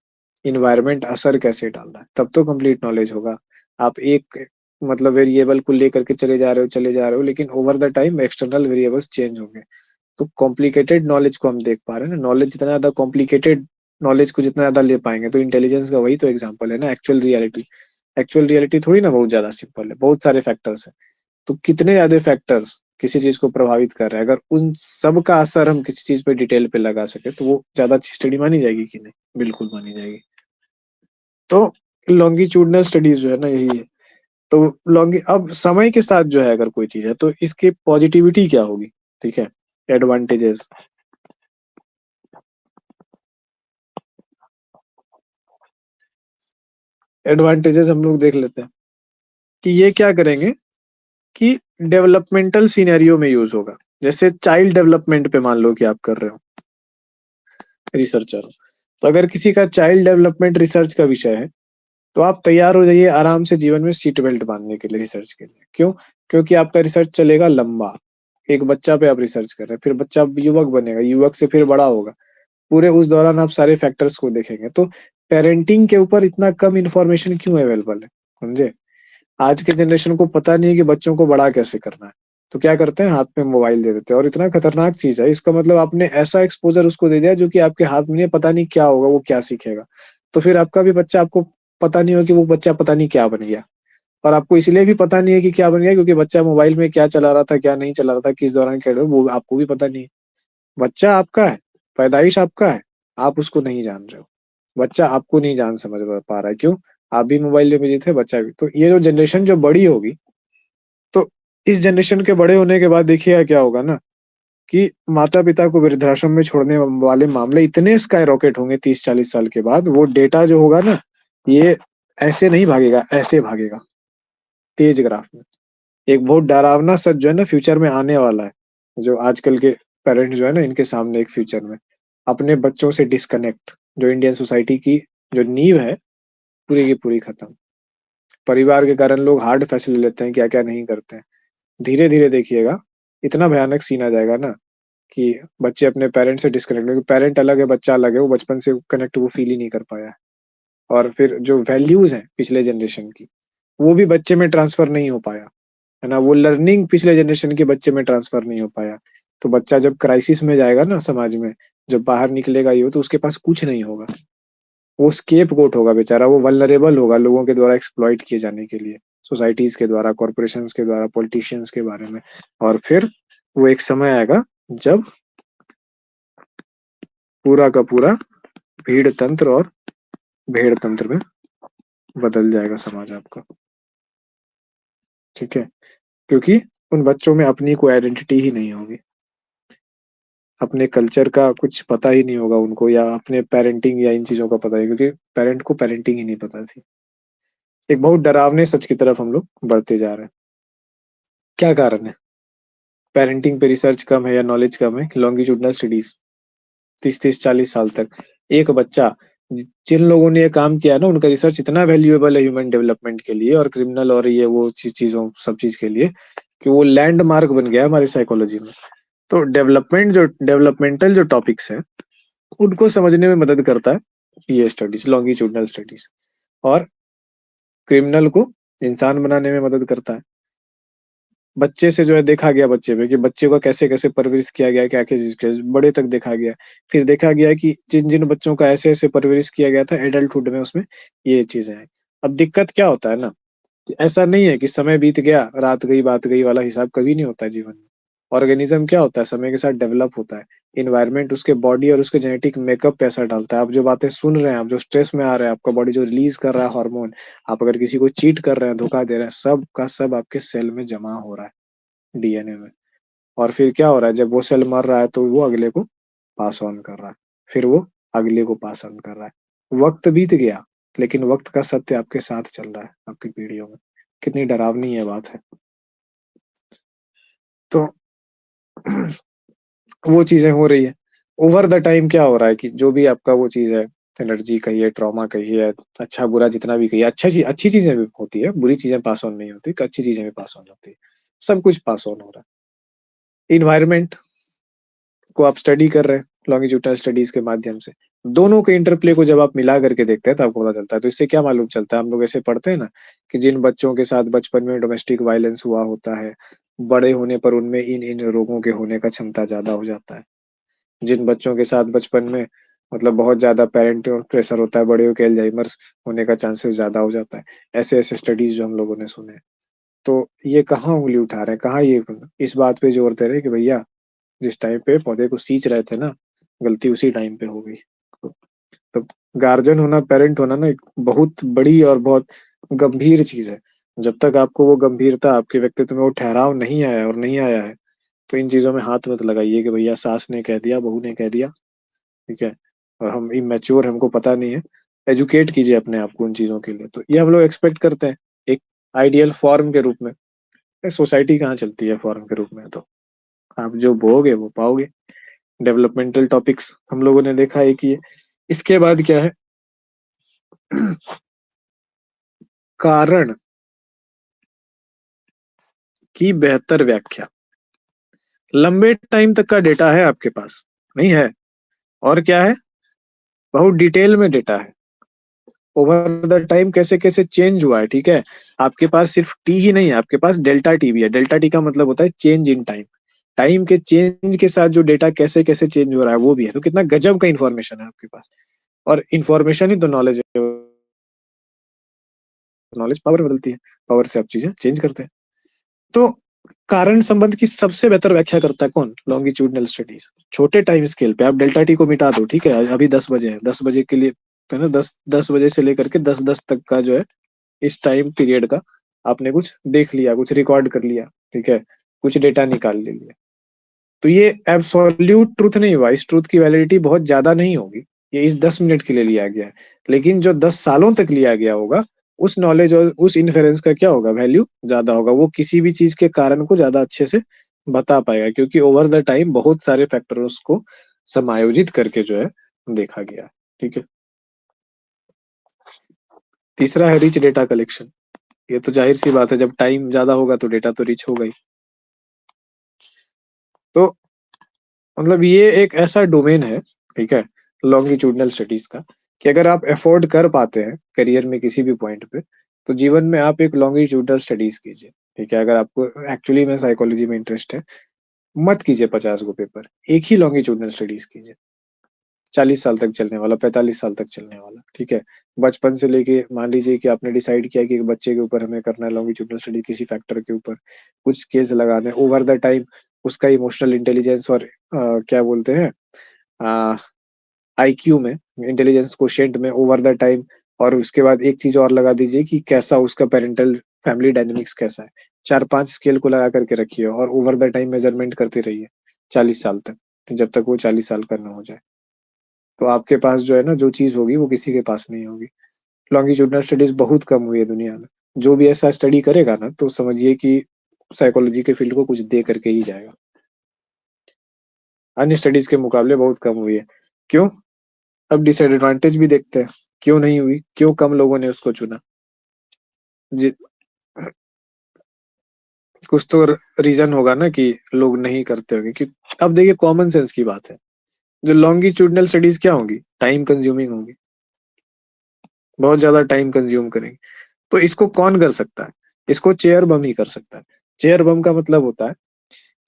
इन्वायरमेंट असर कैसे डाल रहा है, तब तो कंप्लीट नॉलेज होगा। आप एक मतलब वेरिएबल को लेकर के चले जा रहे हो लेकिन over the time external variables change होंगे। तो कॉम्प्लिकेटेड नॉलेज को हम देख पा रहे हैं ना, नॉलेज जितना ज्यादा कॉम्प्लिकेटेड नॉलेज को जितना ज्यादा ले पाएंगे तो इंटेलिजेंस का वही तो एग्जाम्पल है ना। एक्चुअल रियलिटी थोड़ी ना बहुत ज्यादा सिंपल है, बहुत सारे फैक्टर्स है। तो कितने ज्यादा फैक्टर्स किसी चीज को प्रभावित कर रहे हैं, अगर उन सब का असर हम किसी चीज पे डिटेल पे लगा सके तो वो ज्यादा अच्छी स्टडी मानी जाएगी कि नहीं? बिल्कुल मानी जाएगी। तो लॉन्गिट्यूडनल स्टडीज जो है ना यही है। तो लॉन्ग अब समय के साथ जो है अगर कोई चीज है तो इसकी पॉजिटिविटी क्या होगी, ठीक है, एडवांटेजेस। एडवांटेजेस हम लोग देख लेते हैं कि ये क्या करेंगे कि डेवलपमेंटल सिनेरियो में यूज होगा। जैसे चाइल्ड डेवलपमेंट पे मान लो कि आप कर रहे हो, रिसर्चर हो, तो अगर किसी का चाइल्ड डेवलपमेंट रिसर्च का विषय है तो आप तैयार हो जाइए आराम से जीवन में सीट बेल्ट बांधने के लिए, रिसर्च के लिए। क्यों? क्योंकि आपका रिसर्च चलेगा लंबा। एक बच्चा पे आप रिसर्च कर रहे हैं, फिर बच्चा युवक बनेगा, युवक से फिर बड़ा होगा, पूरे उस दौरान आप सारे फैक्टर्स को देखेंगे। तो पेरेंटिंग के ऊपर इतना कम इंफॉर्मेशन क्यों अवेलेबल है, समझे? आज के जनरेशन को पता नहीं है कि बच्चों को बड़ा कैसे करना है, तो क्या करते हैं, हाथ में मोबाइल दे देते हैं। और इतना खतरनाक चीज है, इसका मतलब आपने ऐसा एक्सपोजर उसको दे दिया जो कि आपके हाथ में नहीं है, पता नहीं क्या होगा, वो क्या सीखेगा। तो फिर आपका भी बच्चा, आपको पता नहीं हो कि वो बच्चा पता नहीं क्या बन गया। और आपको इसलिए भी पता नहीं है कि क्या बन गया क्योंकि बच्चा मोबाइल में क्या चला रहा था, क्या नहीं चला रहा था, किस दौरान खेल रहा, वो आपको भी पता नहीं है। बच्चा आपका है, पैदाइश आपका है, आप उसको नहीं जान रहे हो। बच्चा आपको नहीं जान समझ पा रहा है, क्यों? आप भी मोबाइल में बिजी थे, बच्चा भी। तो ये जो जनरेशन जो बड़ी होगी, तो इस जनरेशन के बड़े होने के बाद देखिएगा क्या होगा ना कि माता पिता को वृद्धाश्रम में छोड़ने वाले मामले इतने स्काई रॉकेट होंगे 30-40 साल के बाद। वो डेटा जो होगा ना, ये ऐसे नहीं भागेगा, ऐसे भागेगा तेज ग्राफ में। एक बहुत डरावना सच जो है ना फ्यूचर में आने वाला है, जो आजकल के पेरेंट्स जो है ना इनके सामने एक फ्यूचर में अपने बच्चों से डिस्कनेक्ट, जो इंडियन सोसाइटी की जो नींव है पूरी की पूरी खत्म। परिवार के कारण लोग हार्ड फैसले लेते हैं, क्या क्या नहीं करते हैं। धीरे धीरे देखिएगा इतना भयानक सीन आ जाएगा ना कि बच्चे अपने पेरेंट से डिस्कनेक्ट, क्योंकि पेरेंट अलग है बच्चा अलग है, वो बचपन से कनेक्ट वो फील ही नहीं कर पाया है। और फिर जो वैल्यूज हैं पिछले जनरेशन की वो भी बच्चे में ट्रांसफर नहीं हो पाया, है ना। वो लर्निंग पिछले जनरेशन के बच्चे में ट्रांसफर नहीं हो पाया। तो बच्चा जब क्राइसिस में जाएगा ना समाज में, जब बाहर निकलेगा ये तो उसके पास कुछ नहीं होगा। वो स्केप गोट होगा बेचारा, वो वल्नरेबल होगा लोगों के द्वारा एक्सप्लॉइट किए जाने के लिए, सोसाइटीज के द्वारा, कॉरपोरेशंस के द्वारा, पॉलिटिशियंस के बारे में। और फिर वो एक समय आएगा जब पूरा का पूरा भीड़ तंत्र और भेड़ तंत्र में बदल जाएगा समाज आपका, ठीक है। क्योंकि उन बच्चों में अपनी कोई आइडेंटिटी ही नहीं होगी, अपने कल्चर का कुछ पता ही नहीं होगा उनको, या अपने पेरेंटिंग या इन चीजों का पता ही, क्योंकि पेरेंट को पेरेंटिंग ही नहीं पता थी। एक बहुत डरावने सच की तरफ हम लोग बढ़ते जा रहे हैं। क्या कारण है पेरेंटिंग पे रिसर्च कम है या नॉलेज कम है? लॉन्गिट्यूडनल स्टडीज 30-40 साल तक एक बच्चा, जिन लोगों ने ये काम किया ना उनका रिसर्च इतना वैल्यूएबल है ह्यूमन डेवलपमेंट के लिए और क्रिमिनल और ये वो चीजों सब चीज के लिए कि वो लैंडमार्क बन गया हमारी साइकोलॉजी में। तो डेवलपमेंटल जो टॉपिक्स हैं उनको समझने में मदद करता है ये स्टडीज, लॉन्गिट्यूडनल स्टडीज। और क्रिमिनल को इंसान बनाने में मदद करता है। बच्चे से जो है देखा गया बच्चे में कि बच्चे को कैसे कैसे परवरिश किया गया, क्या क्या चीज के बड़े तक देखा गया। फिर देखा गया कि जिन जिन बच्चों का ऐसे ऐसे परवरिश किया गया था एडल्टहुड में उसमें ये चीजें हैं। अब दिक्कत क्या होता है ना, कि ऐसा नहीं है कि समय बीत गया रात गई बात गई वाला हिसाब कभी नहीं होता है जीवन में। ऑर्गेनिज्म क्या होता है, समय के साथ डेवलप होता है। इन्वायरमेंट उसके बॉडी और उसके जेनेटिक मेकअप पे असर डालता है। आप जो बातें सुन रहे हैं, आप जो स्ट्रेस में आ रहे हैं, आपका बॉडी जो रिलीज कर रहा है हार्मोन, आप अगर किसी को चीट कर रहे हैं, धोखा दे रहे हैं, सब का सब आपके सेल में जमा हो रहा है, डीएनए में। और फिर क्या हो रहा है, जब वो सेल मर रहा है तो वो अगले को पास ऑन कर रहा है, फिर वो अगले को पास ऑन कर रहा है। वक्त बीत गया लेकिन वक्त का सत्य आपके साथ चल रहा है आपकी पीढ़ियों में। कितनी डरावनी ये बात है। तो वो चीजें हो रही है। ओवर द टाइम क्या हो रहा है कि जो भी आपका वो चीज है, एनर्जी कहिए, ट्रॉमा कहिए, अच्छा बुरा जितना भी कहिए, अच्छी चीजें भी होती है, बुरी चीजें पास ऑन नहीं होती, अच्छी चीजें भी पास ऑन होती है, सब कुछ पास ऑन हो रहा है। इन्वायरमेंट को आप स्टडी कर रहे हैं लॉन्गिट्यूडनल स्टडीज के माध्यम से, दोनों के इंटरप्ले को जब आप मिला करके देखते हैं तो आपको पता चलता है। तो इससे क्या मालूम चलता है, हम लोग ऐसे पढ़ते हैं ना कि जिन बच्चों के साथ बचपन में डोमेस्टिक वायलेंस हुआ होता है, बड़े होने पर उनमें इन इन रोगों के होने का क्षमता ज्यादा हो जाता है। जिन बच्चों के साथ बचपन में मतलब बहुत ज्यादा पेरेंटल प्रेशर होता है, बड़े होकर एल्जाइमर्स होने का चांसेस ज्यादा हो जाता है। ऐसे ऐसे स्टडीज जो हम लोगों ने सुने हैं। तो ये कहाँ उंगली उठा रहे हैं, कहाँ ये इस बात पे जोर दे रहे हैं कि भैया जिस टाइम पे पौधे को सींच रहे थे ना, गलती उसी टाइम पे हो गई। तो गार्जियन होना, पेरेंट होना ना एक बहुत बड़ी और बहुत गंभीर चीज है। जब तक आपको वो गंभीरता आपके व्यक्तित्व में वो ठहराव नहीं आया और नहीं आया है, तो इन चीजों में हाथ मत लगाइए कि भैया सास ने कह दिया, बहू ने कह दिया, ठीक है, और हम इमेच्योर, हमको पता नहीं है। एजुकेट कीजिए अपने आप को उन चीजों के लिए। तो ये हम लोग एक्सपेक्ट करते हैं एक आइडियल फॉर्म के रूप में। सोसाइटी कहाँ चलती है फॉर्म के रूप में? तो आप जो बोओगे वो पाओगे। डेवलपमेंटल टॉपिक्स हम लोगों ने देखा है कि इसके बाद क्या है, कारण की बेहतर व्याख्या। लंबे टाइम तक का डेटा है आपके पास, नहीं है? और क्या है, बहुत डिटेल में डेटा है। ओवर द टाइम कैसे कैसे चेंज हुआ है, ठीक है। आपके पास सिर्फ टी ही नहीं है, आपके पास डेल्टा टी भी है। डेल्टा टी का मतलब होता है चेंज इन टाइम। टाइम के चेंज के साथ जो डेटा कैसे कैसे चेंज हो रहा है वो भी है। तो कितना गजब का इंफॉर्मेशन है आपके पास। और इंफॉर्मेशन ही तो नॉलेज है। नॉलेज पावर बदलती है, पावर से आप चीजें चेंज करते हैं। तो कारण संबंध की सबसे बेहतर व्याख्या करता है कौन? Longitudinal studies. छोटे टाइम स्केल पे आप डेल्टा टी को मिटा दो, ठीक है, अभी 10 बजे है, 10 बजे के लिए है ना, 10 बजे से लेकर के 10:10 तक का जो है, इस टाइम पीरियड का आपने कुछ देख लिया, कुछ रिकॉर्ड कर लिया, ठीक है, कुछ डेटा निकाल ले लिया। तो ये एब्सोल्यूट ट्रूथ नहीं हुआ, इस ट्रूथ की वैलिडिटी बहुत ज्यादा नहीं होगी। ये इस 10 मिनट के लिए लिया गया है, लेकिन जो 10 सालों तक लिया गया होगा, उस नॉलेज और उस इन्फेरेंस का क्या होगा, वैल्यू ज्यादा होगा। वो किसी भी चीज के कारण को ज्यादा अच्छे से बता पाएगा, क्योंकि ओवर द टाइम बहुत सारे फैक्टर्स को समायोजित करके जो है देखा गया है, ठीक है। तीसरा है रिच डेटा कलेक्शन। ये तो जाहिर सी बात है, जब टाइम ज्यादा होगा तो डेटा तो रिच होगा ही। तो मतलब ये एक ऐसा डोमेन है, ठीक है, लॉन्गिट्यूडनल स्टडीज का, कि अगर आप अफोर्ड कर पाते हैं करियर में किसी भी पॉइंट पे, तो जीवन में आप एक लॉन्गिट्यूडनल स्टडीज कीजिए, ठीक है। अगर आपको एक्चुअली में साइकोलॉजी में इंटरेस्ट है, मत कीजिए 50 गो पेपर, एक ही लॉन्गिट्यूडनल स्टडीज कीजिए। 40 साल तक चलने वाला, 45 साल तक चलने वाला, ठीक है। बचपन से लेके मान लीजिए कि आपने डिसाइड किया कि एक बच्चे के ऊपर हमें करना है लॉन्गिट्यूडनल स्टडी, किसी फैक्टर के ऊपर कुछ केस लगाने ओवर द टाइम, उसका इमोशनल इंटेलिजेंस और क्या बोलते हैं, आईक्यू में, इंटेलिजेंस कोशेंट में ओवर द टाइम। और उसके बाद एक चीज और लगा दीजिए कि कैसा उसका पेरेंटल फैमिली डायनेमिक्स कैसा है। 4-5 स्केल को लगा करके रखिए और ओवर द टाइम मेजरमेंट करते रहिए 40 साल तक, जब तक वो 40 साल का ना हो जाए। तो आपके पास जो है ना, जो चीज होगी वो किसी के पास नहीं होगी। लॉन्गिट्यूडनल स्टडीज बहुत कम हुई है दुनिया में। जो भी ऐसा स्टडी करेगा ना, तो समझिए कि साइकोलॉजी के फील्ड को कुछ दे करके ही जाएगा। अन्य स्टडीज के मुकाबले बहुत कम हुई है। क्यों? अब डिसएडवांटेज भी देखते हैं, क्यों नहीं हुई, क्यों कम लोगों ने उसको चुना। जी, कुछ तो रीजन होगा ना कि लोग नहीं करते होंगे। कि अब देखिए कॉमन सेंस की बात है, जो लॉन्गिट्यूडनल स्टडीज क्या होंगी, टाइम कंज्यूमिंग होंगी, बहुत ज्यादा टाइम कंज्यूम करेंगे। तो इसको कौन कर सकता है? इसको चेयर बम ही कर सकता है। चेयर बम का मतलब होता है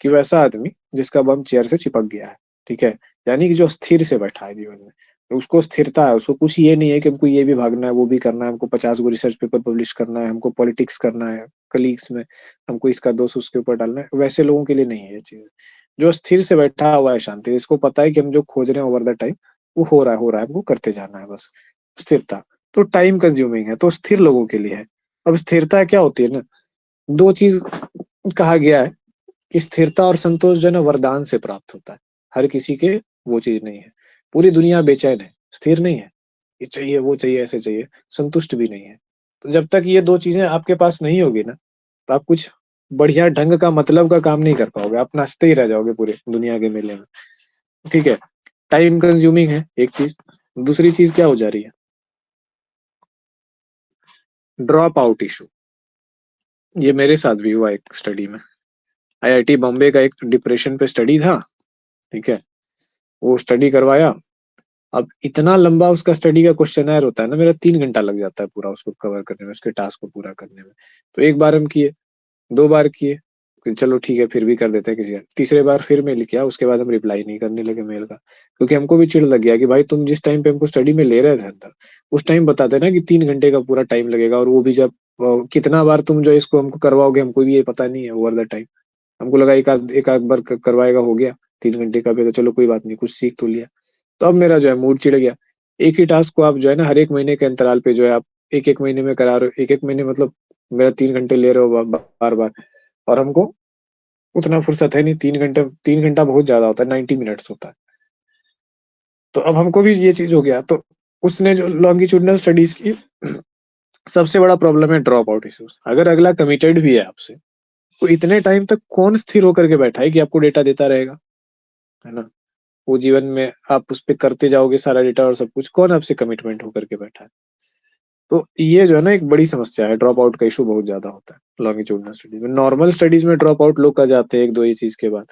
कि वैसा आदमी जिसका बम चेयर से चिपक गया है, ठीक है, यानी कि जो स्थिर से बैठा है जीवन में, तो उसको स्थिरता है, उसको कुछ ये नहीं है कि हमको ये भी भागना है, वो भी करना है, हमको 50 गो रिसर्च पेपर पब्लिश करना है, हमको पॉलिटिक्स करना है कलीग्स में, हमको इसका दोष उसके ऊपर डालना है। वैसे लोगों के लिए नहीं है ये चीज। जो स्थिर से बैठा हुआ है शांति, इसको पता है कि हम जो खोज रहे हैं ओवर द टाइम वो हो रहा है, हमको करते जाना है बस। स्थिरता तो टाइम कंज्यूमिंग है, तो स्थिर लोगों के लिए है। अब स्थिरता क्या होती है ना, दो चीज कहा गया है कि स्थिरता और संतोष जो है ना वरदान से प्राप्त होता है। हर किसी के वो चीज नहीं है। पूरी दुनिया बेचैन है, स्थिर नहीं है, ये चाहिए वो चाहिए ऐसे चाहिए, संतुष्ट भी नहीं है। तो जब तक ये दो चीजें आपके पास नहीं होगी ना, तो आप कुछ बढ़िया ढंग का मतलब का काम नहीं कर पाओगे, आप नाचते ही रह जाओगे पूरे दुनिया के मेले में, ठीक है। टाइम कंज्यूमिंग है एक चीज। दूसरी चीज क्या हो जा रही है, ड्रॉप आउट इशू। ये मेरे साथ भी हुआ एक स्टडी में। आईआईटी बॉम्बे का एक डिप्रेशन पे स्टडी था, ठीक है, वो स्टडी करवाया। अब इतना लंबा उसका स्टडी का क्वेश्चनर होता है ना, मेरा 3 घंटा लग जाता है पूरा उसको कवर करने में, उसके टास्क को पूरा करने में। तो एक बार हम किए, 2 बार किए, कि चलो ठीक है फिर भी कर देते हैं किसी का। तीसरे बार फिर मेल किया, उसके बाद हम रिप्लाई नहीं करने लगे मेल का, क्योंकि हमको भी चिढ़ लग गया कि भाई तुम जिस टाइम पे हमको स्टडी में ले रहे थे अंदर, उस टाइम बता देना कि 3 घंटे का पूरा टाइम लगेगा, और वो भी जब कितना बार तुम जो इसको हमको करवाओगे हमको भी ये पता नहीं है ओवर द टाइम। हमको लगा एक आध बार करवाएगा, हो गया 3 घंटे का भी, तो चलो कोई बात नहीं, कुछ सीख तो लिया। तो अब मेरा जो है मूड चिढ़ गया। एक ही टास्क को आप जो है ना हर 1 महीने के अंतराल पे जो है आप 1-1 महीने में करा रहे हो, 1-1 महीने मतलब मेरा 3 घंटे ले रहे हो बार-बार, और हमको उतना फुर्सत है नहीं। 3 घंटा बहुत ज्यादा होता है, 90 मिनट्स होता है। तो अब हमको भी ये चीज हो गया। तो उसने जो लॉन्गिट्यूडिनल स्टडीज की सबसे बड़ा प्रॉब्लम है ड्रॉप आउट इश्यूज। अगर अगला कमिटेड भी है आपसे, तो इतने टाइम तक कौन स्थिर होकर के बैठा है कि आपको डेटा देता रहेगा, है ना? वो जीवन में आप उस पे करते जाओगे सारा डेटा और सब कुछ, कौन आपसे कमिटमेंट होकर के बैठा है? तो ये जो है ना एक बड़ी समस्या है, ड्रॉप आउट का इशू बहुत ज्यादा होता है लॉन्गिट्यूडिनल स्टडीज में। नॉर्मल स्टडीज में ड्रॉप आउट लोग कर जाते हैं 1-2 ही चीज के बाद,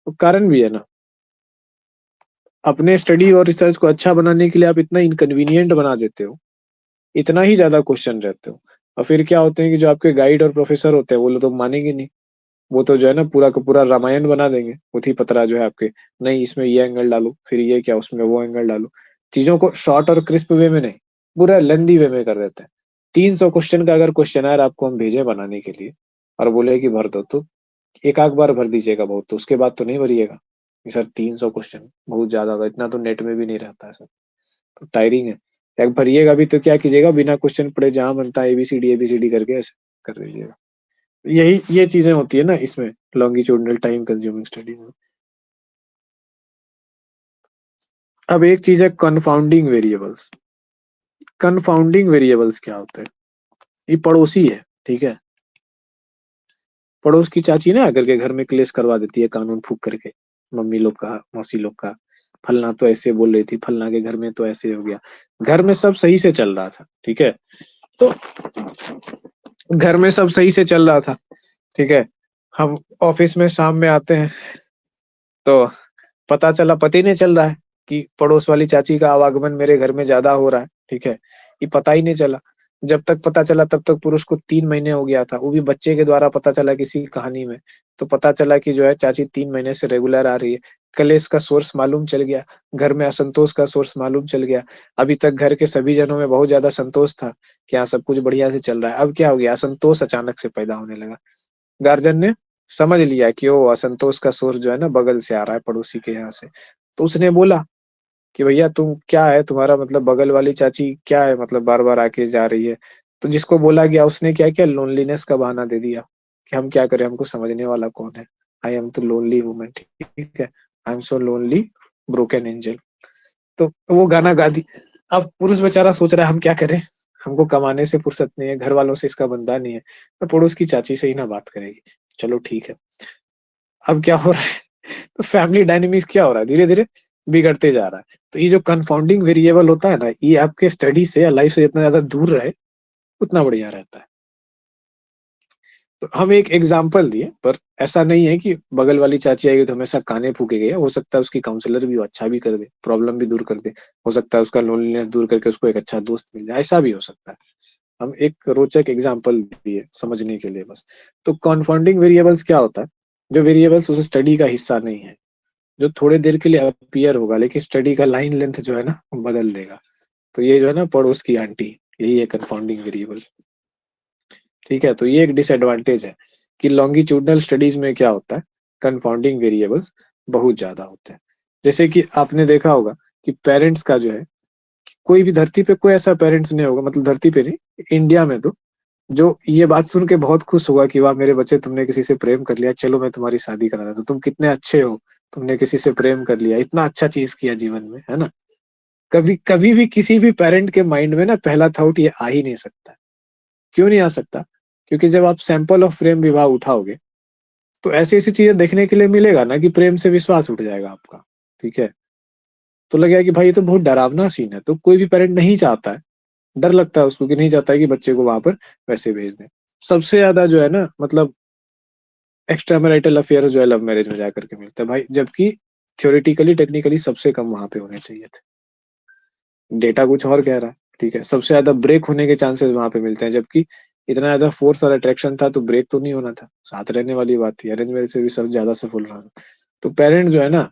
तो कारण भी है ना, अपने स्टडी और रिसर्च को अच्छा बनाने के लिए आप इतना इनकन्वीनियंट बना देते हो, इतना ही ज्यादा क्वेश्चन रहते हो, और फिर क्या होते हैं कि जो आपके गाइड और प्रोफेसर होते हैं वो लोग तो मानेंगे नहीं। वो तो जो है ना पूरा का पूरा रामायण बना देंगे, उथी पतरा जो है आपके, नहीं इसमें ये एंगल डालो, फिर ये क्या उसमें वो एंगल डालो। चीजों को शॉर्ट और क्रिस्प वे में नहीं, पूरा लेंदी वे में कर देते हैं। 300 क्वेश्चन का अगर क्वेश्चनर आपको हम भेजे बनाने के लिए और बोले कि भर दो, तो एक आध बार भर दीजिएगा बहुत, तो उसके बाद तो नहीं भरिएगा कि सर 300 क्वेश्चन बहुत ज्यादा होगा, इतना तो नेट में भी नहीं रहता है सर, तो टायरिंग है। एक भरिएगा भी तो क्या कीजिएगा, बिना क्वेश्चन पढ़े जहां बनता है एबीसीडी करके ऐसे कर दीजिएगा। यही ये चीजें होती है ना इसमें लॉन्गिट्यूडिनल टाइम कंज्यूमिंग स्टडी में। अब एक चीज है कन्फाउंडिंग वेरिएबल्स। कन्फाउंडिंग वेरिएबल्स क्या होते हैं? ये पड़ोसी है, ठीक है, पड़ोस की चाची ना आकर के घर में क्लेश करवा देती है कानून फूक करके, मम्मी लोग का, मौसी लोग का, फलना तो ऐसे बोल रही थी, फलना के घर में तो ऐसे हो गया। घर में सब सही से चल रहा था, ठीक है, तो घर में सब सही से चल रहा था, ठीक है। हम ऑफिस में शाम में आते हैं, तो पता चला, पता ही नहीं चल रहा है कि पड़ोस वाली चाची का आवागमन मेरे घर में ज्यादा हो रहा है, ठीक है, ये पता ही नहीं चला। जब तक पता चला तब तक पुरुष को 3 महीने हो गया था, वो भी बच्चे के द्वारा पता चला किसी कहानी में। तो पता चला कि जो है चाची 3 महीने से रेगुलर आ रही है। कलेश का सोर्स मालूम चल गया, घर में असंतोष का सोर्स मालूम चल गया। अभी तक घर के सभी जनों में बहुत ज्यादा संतोष था कि हाँ सब कुछ बढ़िया से चल रहा है, अब क्या हो गया, असंतोष अचानक से पैदा होने लगा। गार्जियन ने समझ लिया कि वो असंतोष का सोर्स जो है ना बगल से आ रहा है, पड़ोसी के यहाँ से। तो उसने बोला कि भैया तुम क्या है, तुम्हारा मतलब बगल वाली चाची क्या है, मतलब बार बार आके जा रही है। तो जिसको बोला गया उसने क्या किया, लोनलीनेस का बहाना दे दिया कि हम क्या करें, हमको समझने वाला कौन है, आई एम तो लोनली वुमन, ठीक है, I am so lonely broken angel. तो वो गाना गा दी। अब पुरुष बेचारा सोच रहा है हम क्या करें, हमको कमाने से फुर्सत नहीं है, घर वालों से इसका बंदा नहीं है, तो पड़ोस की चाची से ही ना बात करेगी। चलो ठीक है। अब क्या हो रहा है, तो फैमिली डायनेमिक्स क्या हो रहा है, धीरे धीरे बिगड़ते जा रहा है। तो ये जो कंफाउंडिंग वेरिएबल होता है ना, ये आपके स्टडी से या लाइफ से जितना ज्यादा दूर रहे उतना बढ़िया रहता है। तो हम एक एग्जाम्पल दिए, पर ऐसा नहीं है कि बगल वाली चाची आएगी तो हमेशा काने फूकेगी। हो सकता है उसकी काउंसलर भी अच्छा भी कर दे, प्रॉब्लम भी दूर कर दे, हो सकता है उसका लोनलीनेस दूर करके उसको एक अच्छा दोस्त मिल जाए, ऐसा भी हो सकता है। हम एक रोचक एग्जाम्पल दिए समझने के लिए बस। तो कॉन्फाउंडिंग वेरिएबल्स क्या होता है, जो वेरिएबल्स उस स्टडी का हिस्सा नहीं है, जो थोड़े देर के लिए अपीयर होगा लेकिन स्टडी का लाइन लेंथ जो है ना बदल देगा। तो ये जो है ना पड़ोस की आंटी, यही है कन्फाउंडिंग वेरिएबल, ठीक है। तो ये एक डिसएडवांटेज है कि लॉन्गिट्यूडनल स्टडीज में क्या होता है, कन्फाउंडिंग वेरिएबल्स बहुत ज्यादा होते हैं। जैसे कि आपने देखा होगा कि पेरेंट्स का जो है, कोई भी धरती पे कोई ऐसा पेरेंट्स नहीं होगा, मतलब धरती पे नहीं, इंडिया में तो, जो ये बात सुन के बहुत खुश होगा कि वाह मेरे बच्चे तुमने किसी से प्रेम कर लिया, चलो मैं तुम्हारी शादी करा देता हूं, तुम कितने अच्छे हो, तुमने किसी से प्रेम कर लिया, इतना अच्छा चीज किया जीवन में, है ना। कभी कभी भी किसी भी पेरेंट के माइंड में ना पहला थॉट ये आ ही नहीं सकता। क्यों नहीं आ सकता? क्योंकि जब आप सैंपल ऑफ प्रेम विवाह उठाओगे तो ऐसी ऐसी चीजें देखने के लिए मिलेगा ना कि प्रेम से विश्वास उठ जाएगा आपका, ठीक है। तो लगेगा कि भाई ये तो बहुत डरावना सीन है, तो कोई भी पेरेंट नहीं चाहता है, डर लगता है उसको कि नहीं चाहता है कि बच्चे को वहां पर वैसे भेज दें। सबसे ज्यादा जो है ना मतलब एक्स्ट्रा मैरिटल अफेयर जो है लव मैरिज में जाकर के मिलता है भाई, जबकि थ्योरेटिकली टेक्निकली सबसे कम वहां पे होने चाहिए थे। डेटा कुछ और कह रहा है, ठीक है। सबसे ज्यादा ब्रेक होने के चांसेस वहां पे मिलते हैं, जबकि इतना ज्यादा फोर्स और अट्रैक्शन था तो ब्रेक तो नहीं होना था, साथ रहने वाली बात थी। अरेंज मैरिज से भी सब ज्यादा सफल रहा। तो पेरेंट जो है ना,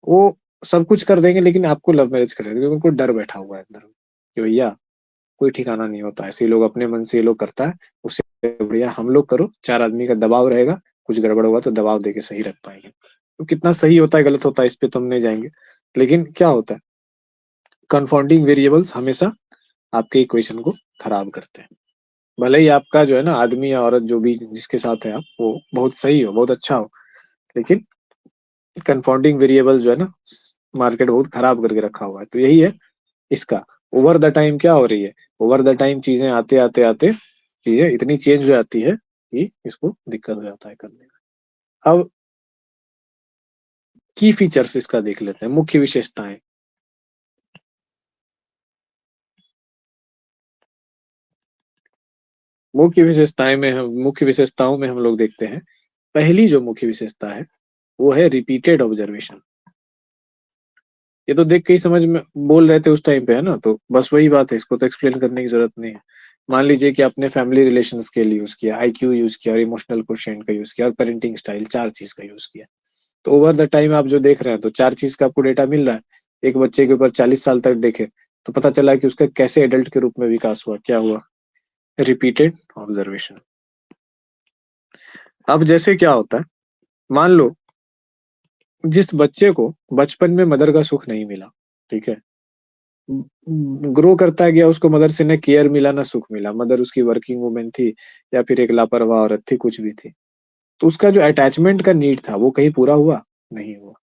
वो सब कुछ कर देंगे लेकिन आपको लव मैरिज कर देंगे, क्योंकि उनको डर बैठा हुआ है अंदर कि भैया कोई ठिकाना नहीं होता, ऐसे लोग अपने मन से ये लोग करता है, उससे बढ़िया हम लोग करो, 4 आदमी का दबाव रहेगा, कुछ गड़बड़ हुआ तो दबाव देके सही रख पाएंगे। तो कितना सही होता है गलत होता है इस पे तो हम नहीं जाएंगे, लेकिन क्या होता है, कंफाउंडिंग वेरिएबल्स हमेशा आपके इक्वेशन को खराब करते हैं। भले ही आपका जो है ना आदमी या औरत जो भी जिसके साथ है आप, वो बहुत सही हो, बहुत अच्छा हो, लेकिन कंफाउंडिंग वेरिएबल जो है ना मार्केट बहुत खराब करके रखा हुआ है। तो यही है इसका। ओवर द टाइम क्या हो रही है, ओवर द टाइम चीजें आते आते आते चीजें इतनी चेंज हो जाती है कि इसको दिक्कत हो जाता है करने में। अब की फीचर्स इसका देख लेते हैं, मुख्य विशेषताएं। मुख्य विशेषताओं में हम लोग देखते हैं, पहली जो मुख्य विशेषता है वो है रिपीटेड ऑब्जर्वेशन। ये तो देख के ही समझ में बोल रहे थे उस टाइम पे, है ना, तो बस वही बात है, इसको तो एक्सप्लेन करने की जरूरत नहीं है। मान लीजिए कि आपने फैमिली रिलेशन के लिए यूज किया, आईक्यू यूज किया, और इमोशनल क्वोशिएंट का यूज किया, और पेरेंटिंग स्टाइल, 4 चीज का यूज किया। तो ओवर द टाइम आप जो देख रहे हैं तो 4 चीज का आपको डेटा मिल रहा है। एक बच्चे के ऊपर 40 साल तक देखे तो पता चला कि उसका कैसे एडल्ट के रूप में विकास हुआ, क्या हुआ, रिपीटेड ऑब्जर्वेशन। अब जैसे क्या होता है, मान लो जिस बच्चे को बचपन में मदर का सुख नहीं मिला, ठीक है, ग्रो करता गया, उसको मदर से न केयर मिला न सुख मिला, मदर उसकी वर्किंग वुमेन थी या फिर एक लापरवाह औरत थी, कुछ भी थी, तो उसका जो अटैचमेंट का नीड था वो कहीं पूरा हुआ नहीं हुआ।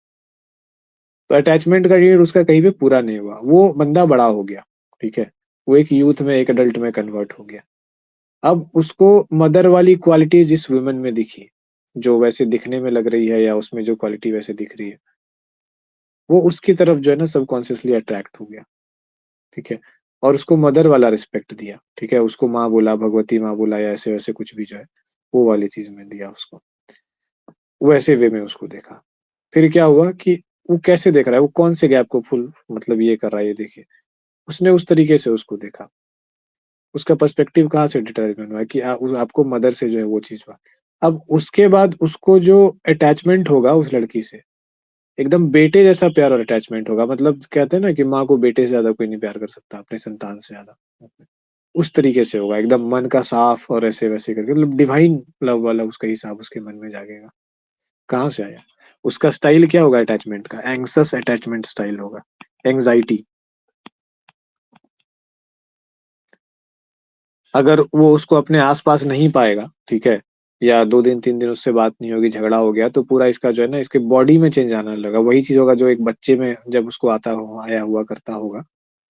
तो अटैचमेंट का नीड उसका कहीं पे पूरा नहीं हुआ, वो बंदा बड़ा हो गया, ठीक है, वो एक यूथ में एक अडल्ट में कन्वर्ट हो गया। अब उसको मदर वाली क्वालिटीज जिस वुमेन में दिखी, जो वैसे दिखने में लग रही है या उसमें जो क्वालिटी वैसे दिख रही है, वो उसकी तरफ जो है ना सबकॉन्शियसली अट्रैक्ट हो गया, ठीक है, और उसको मदर वाला रिस्पेक्ट दिया, ठीक है, उसको माँ बोला, भगवती माँ बोला, या ऐसे वैसे कुछ भी जो है वो वाली चीज में दिया उसको, वैसे वे में उसको देखा। फिर क्या हुआ कि वो कैसे देख रहा है, वो कौन से गैप को फुल मतलब ये कर रहा है, ये देखिए, उसने उस तरीके से उसको देखा। उसका पर्सपेक्टिव कहाँ से डिटरमिन हुआ कि आपको मदर से जो है वो चीज हुआ। अब उसके बाद उसको जो अटैचमेंट होगा उस लड़की से, एकदम बेटे जैसा प्यार और अटैचमेंट होगा। मतलब कहते हैं ना कि माँ को बेटे से ज्यादा कोई नहीं प्यार कर सकता, अपने संतान से ज्यादा, उस तरीके से होगा, एकदम मन का साफ और ऐसे वैसे करके, मतलब डिवाइन लव वाला उसका हिसाब उसके मन में जागेगा। कहाँ से आया, उसका स्टाइल क्या होगा अटैचमेंट का, एंग्सस अटैचमेंट स्टाइल होगा, एंग्जाइटी। अगर वो उसको अपने आसपास नहीं पाएगा, ठीक है, या 2 दिन 3 दिन उससे बात नहीं होगी, झगड़ा हो गया, तो पूरा इसका जो है ना इसके बॉडी में चेंज आने लगा। वही चीज होगा जो एक बच्चे में जब उसको आता हो आया हुआ करता होगा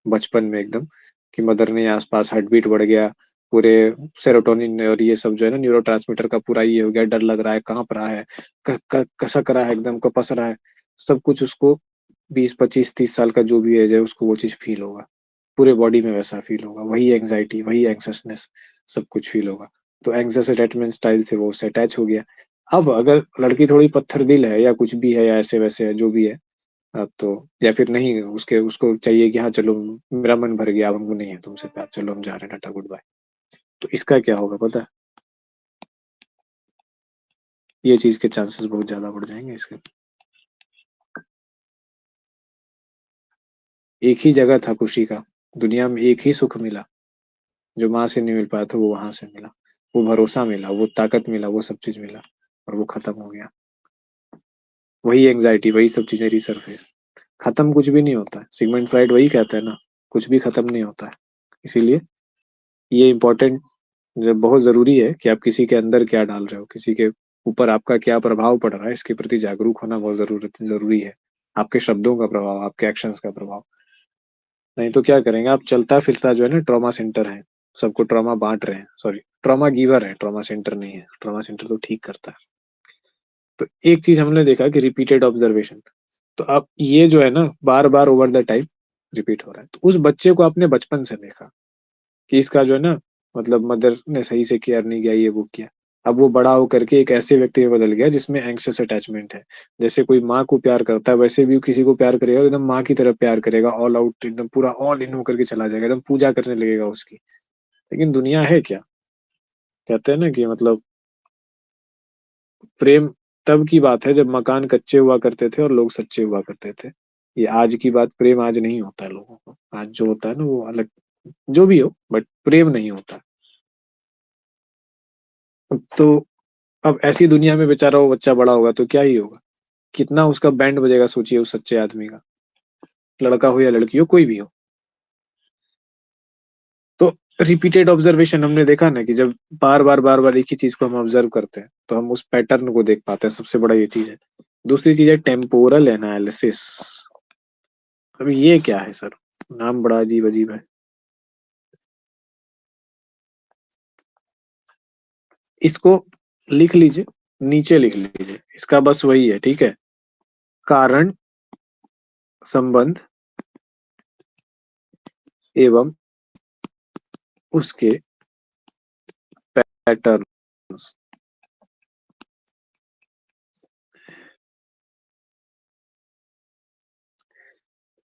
बचपन में एकदम, कि मदर ने आसपास, हार्ट बीट बढ़ गया, पूरे सेरोटोनिन और ये सब जो है ना न्यूरोट्रांसमीटर का पूरा ये हो गया, डर लग रहा है, कांप रहा है, कसक रहा है, एकदम कपस रहा है, सब कुछ उसको 20 25 30 साल का जो भी एज है उसको वो चीज फील होगा, पूरे बॉडी में वैसा फील होगा, वही एंग्जाइटी, वही एंक्ससनेस, सब कुछ फील होगा। तो एंग्जस अटैचमेंट स्टाइल से वो उससे अटैच हो गया। अब अगर लड़की थोड़ी पत्थर दिल है या कुछ भी है या ऐसे वैसे है जो भी है, अब तो, या फिर नहीं, उसके उसको चाहिए कि हाँ चलो मेरा मन भर गया, अब हमको नहीं है तुमसे प्यार, चलो हम जा रहे हैं, टाटा गुड बाय, तो इसका क्या होगा पता है, ये चीज के चांसेस बहुत ज्यादा बढ़ जाएंगे इसके। एक ही जगह था खुशी का, दुनिया में एक ही सुख मिला, जो माँ से नहीं मिल पाया था वो वहां से मिला, वो भरोसा मिला, वो ताकत मिला, वो सब चीज मिला, और वो खत्म हो गया। वही एंग्जाइटी, वही सब चीजें रिसरफेस। खत्म कुछ भी नहीं होता है, सिगमंड फ्राइड वही कहता है ना, कुछ भी खत्म नहीं होता है। इसीलिए ये इम्पोर्टेंट, जब बहुत जरूरी है कि आप किसी के अंदर क्या डाल रहे हो, किसी के ऊपर आपका क्या प्रभाव पड़ रहा है, इसके प्रति जागरूक होना बहुत जरूरी है। आपके शब्दों का प्रभाव, आपके एक्शंस का प्रभाव। नहीं तो क्या करेंगे आप, चलता फिरता जो है ना ट्रॉमा सेंटर है, सबको ट्रॉमा बांट रहे हैं, सॉरी ट्रॉमा गिवर है, ट्रॉमा सेंटर नहीं है, ट्रॉमा सेंटर तो ठीक करता है। तो एक चीज हमने देखा कि रिपीटेड ऑब्जर्वेशन, तो अब ये जो है ना बार बार ओवर द टाइम रिपीट हो रहा है। तो उस बच्चे को आपने बचपन से देखा कि इसका जो है ना मतलब मदर ने सही से केयर नहीं किया, ये वो किया, अब वो बड़ा होकर के एक ऐसे व्यक्ति में बदल गया जिसमें एंग्शियस अटैचमेंट है। जैसे कोई माँ को प्यार करता है वैसे भी किसी को प्यार करेगा तो एकदम माँ की तरफ प्यार करेगा, ऑल आउट एकदम पूरा ऑल इन होकर के चला जाएगा, एकदम पूजा करने लगेगा उसकी। लेकिन दुनिया है क्या, कहते हैं ना कि मतलब प्रेम तब की बात है जब मकान कच्चे हुआ करते थे और लोग सच्चे हुआ करते थे। ये आज की बात, प्रेम आज नहीं होता है लोगों को। आज जो होता है ना वो अलग, जो भी हो, बट प्रेम नहीं होता। तो अब ऐसी दुनिया में बेचारा वो बच्चा बड़ा होगा तो क्या ही होगा, कितना उसका बैंड बजेगा सोचिए उस सच्चे आदमी का, लड़का हो या लड़की हो, कोई भी हो। तो रिपीटेड ऑब्जर्वेशन, हमने देखा ना कि जब बार बार एक ही चीज को हम ऑब्जर्व करते हैं तो हम उस पैटर्न को देख पाते हैं, सबसे बड़ा ये चीज है। दूसरी चीज है टेम्पोरल एनालिसिस। अब ये क्या है सर, नाम बड़ा अजीब अजीब है। इसको लिख लीजिए, नीचे लिख लीजिए, इसका बस वही है, ठीक है। कारण संबंध एवं उसके पैटर्न्स।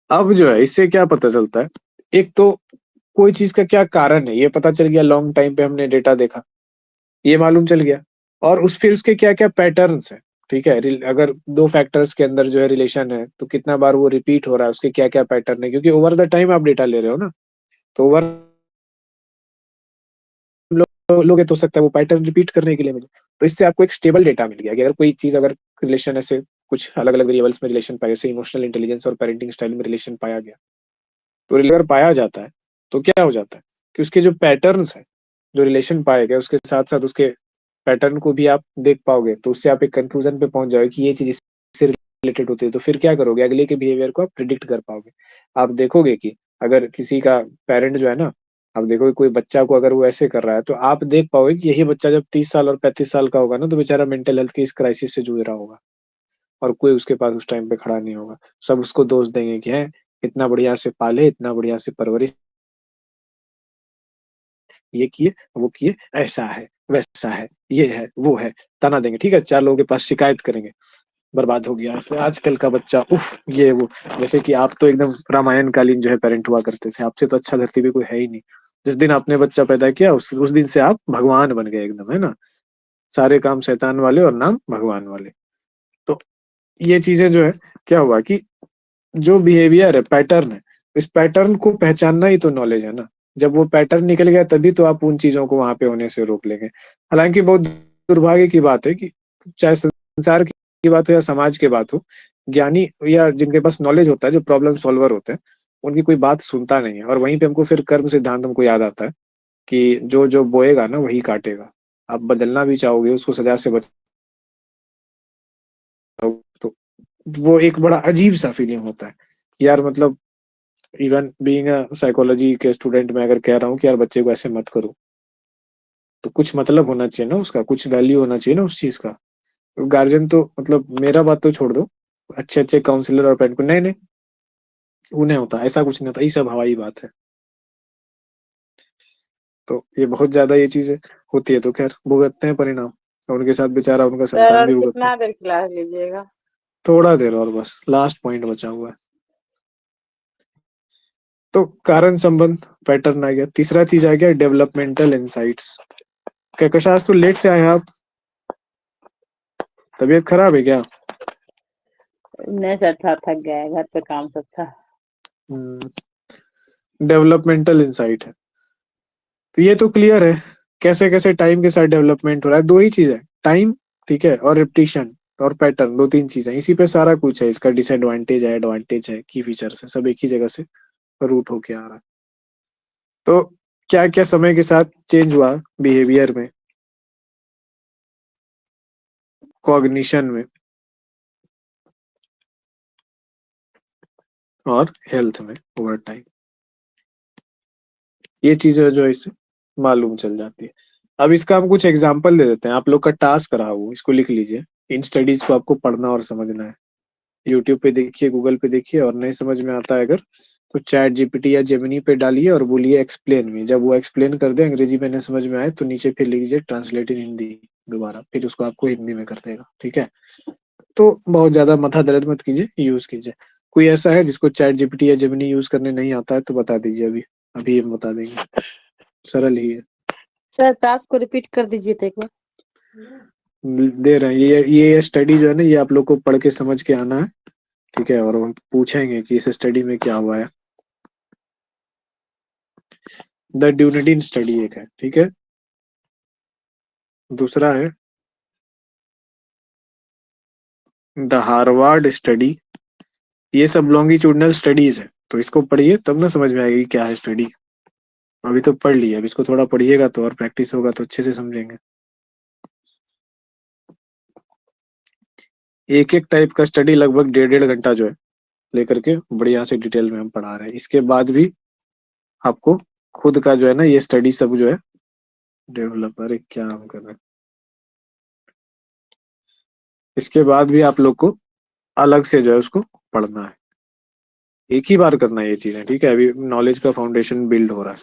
अब जो है इससे क्या पता चलता है, एक तो कोई चीज का क्या कारण है ये पता चल गया, लॉन्ग टाइम पे हमने डेटा देखा, ये मालूम चल गया। और उस फिर उसके क्या क्या पैटर्न्स है, ठीक है। अगर दो फैक्टर्स के अंदर जो है रिलेशन है तो कितना बार वो रिपीट हो रहा है, उसके क्या क्या पैटर्न है, क्योंकि ओवर द टाइम आप डेटा ले रहे हो ना, तो ओवर लोगे तो हो सकता है वो पैटर्न रिपीट करने के लिए मिले। तो इससे आपको एक स्टेबल डेटा मिल गया कि अगर कोई चीज, अगर रिलेशन ऐसे कुछ अलग अलग वेरिएबल्स में रिलेशन पाया, जैसे इमोशनल इंटेलिजेंस और पेरेंटिंग स्टाइल में रिलेशन पाया गया, तो अगर पाया जाता है तो क्या हो जाता है कि उसके जो पैटर्न्स है, जो रिलेशन पाए गए उसके साथ साथ उसके पैटर्न को भी आप देख पाओगे, तो उससे आप एक कंक्लूजन पे पहुंच जाओगे कि ये चीज इससे रिलेटेड होती है। तो फिर क्या करोगे, अगले के बिहेवियर को आप प्रिडिक्ट कर पाओगे। आप देखोगे कि अगर किसी का पेरेंट जो है ना, आप देखोगे कोई बच्चा को अगर वो ऐसे कर रहा है तो आप देख पाओगे कि यही बच्चा जब 30 साल और 35 साल का होगा ना तो बेचारा मेंटल हेल्थ की इस क्राइसिस से जूझ रहा होगा, और कोई उसके पास उस टाइम पे खड़ा नहीं होगा। सब उसको दोष देंगे कि है इतना बढ़िया से पाले, इतना बढ़िया से परवरिश, ये किए वो किए, ऐसा है वैसा है, ये है वो है, ताना देंगे, ठीक है। 4 लोगों के पास शिकायत करेंगे, बर्बाद हो गया फिर आजकल का बच्चा, उफ ये वो। जैसे कि आप तो एकदम रामायण कालीन जो है पेरेंट हुआ करते थे, आपसे तो अच्छा धरती पे कोई है ही नहीं। जिस दिन आपने बच्चा पैदा किया उस दिन से आप भगवान बन गए एकदम, है ना। सारे काम शैतान वाले और नाम भगवान वाले। तो ये चीजें जो है, क्या हुआ कि जो बिहेवियर है, पैटर्न है, इस पैटर्न को पहचानना ही तो नॉलेज है ना। जब वो पैटर्न निकल गया तभी तो आप उन चीजों को वहां पे होने से रोक लेंगे। हालांकि बहुत दुर्भाग्य की बात है कि चाहे संसार की बात हो या समाज की बात हो, ज्ञानी या जिनके पास नॉलेज होता है, जो प्रॉब्लम सॉल्वर होते हैं, उनकी कोई बात सुनता नहीं है। और वहीं पे हमको फिर कर्म सिद्धांत हमको याद आता है कि जो जो बोएगा ना वही काटेगा। आप बदलना भी चाहोगे, उसको सजा से बचाओ, तो वो एक बड़ा अजीब सा फीलिंग होता है कि यार मतलब, इवन बीइंग अ साइकोलॉजी के स्टूडेंट मैं अगर कह रहा हूँ कि यार बच्चे को ऐसे मत करो, तो कुछ मतलब होना चाहिए ना उसका, कुछ वैल्यू होना चाहिए ना उस चीज का। गार्जियन तो मतलब, मेरा बात तो छोड़ दो, अच्छे अच्छे काउंसलर और पेरेंट को, नहीं नहीं उन्हें होता, ऐसा कुछ नहीं होता, ये सब हवाई बात है। तो ये बहुत ज्यादा ये चीजें होती है, तो खैर भुगतते हैं परिणाम, और उनके साथ बेचारा उनका सर संतान और भी भुगतता है। कितना देर क्लास लीजिएगा? थोड़ा देर और बस, लास्ट पॉइंट बचा हुआ है। तो कारण संबंध पैटर्न आ गया, तीसरा चीज आ गया डेवलपमेंटल इंसाइट्स। कहकशां आज तो लेट से आए हैं आप, तबीयत खराब है क्या? नहीं सर, था थक गया है, घर पे काम सब था। डेवलपमेंटल इंसाइट है, तो ये तो क्लियर है कैसे कैसे टाइम के साथ डेवलपमेंट हो रहा है। दो ही चीज है, टाइम, ठीक है, और रिपीटिशन और पैटर्न, दो तीन चीजें, इसी पे सारा कुछ है। इसका डिसएडवांटेज है, एडवांटेज है, की फीचर्स है, सब एक ही जगह से रूट होके आ रहा है। तो क्या क्या समय के साथ चेंज हुआ बिहेवियर में, कॉग्निशन में और हेल्थ में ओवर टाइम, ये चीजें जो है इससे मालूम चल जाती है। अब इसका हम कुछ एग्जांपल दे देते हैं, आप लोग का टास्क रहा वो, इसको लिख लीजिए। इन स्टडीज को आपको पढ़ना और समझना है। यूट्यूब पे देखिए, गूगल पे देखिए, और नहीं समझ में आता है अगर तो चैट जीपीटी या जेमिनी पे डालिए और बोलिए एक्सप्लेन में। जब वो एक्सप्लेन कर दे अंग्रेजी में नहीं समझ में आए तो नीचे फिर लिख लीजिए ट्रांसलेट इन हिंदी। दोबारा, फिर उसको आपको हिंदी में कर देगा, ठीक है। तो बहुत ज्यादा माथा दर्द मत कीजिए, यूज कीजिए। कोई ऐसा है जिसको चैट जीपीटी या जेमिनी यूज करने नहीं आता है तो बता दीजिए, अभी अभी हम बता देंगे, सरल ही है। सर टास्क को रिपीट कर दीजिए तो एक बार। दे रहे हैं ये स्टडी जो है ना, ये आप लोग को पढ़ के समझ के आना है, ठीक है। और हम पूछेंगे कि इस स्टडी में क्या हुआ है। द ड्यूनेडिन स्टडी एक है, ठीक है। दूसरा है द हार्वर्ड स्टडी। ये सब लॉन्गिट्यूडनल स्टडीज है, तो इसको पढ़िए तब ना समझ में आएगी क्या है स्टडी। अभी तो पढ़ लिया, अब इसको थोड़ा पढ़िएगा तो और प्रैक्टिस होगा तो अच्छे से समझेंगे। एक एक टाइप का स्टडी लगभग 1.5 घंटा जो है लेकर के बढ़िया से डिटेल में हम पढ़ा रहे हैं। इसके बाद भी आपको खुद का जो है ना ये स्टडी सब जो है डेवलपर क्या हम कर रहे हैं, इसके बाद भी आप लोग को अलग से जो है उसको पढ़ना है, एक ही बार करना है ये चीजें, ठीक है। अभी नॉलेज का फाउंडेशन बिल्ड हो रहा है,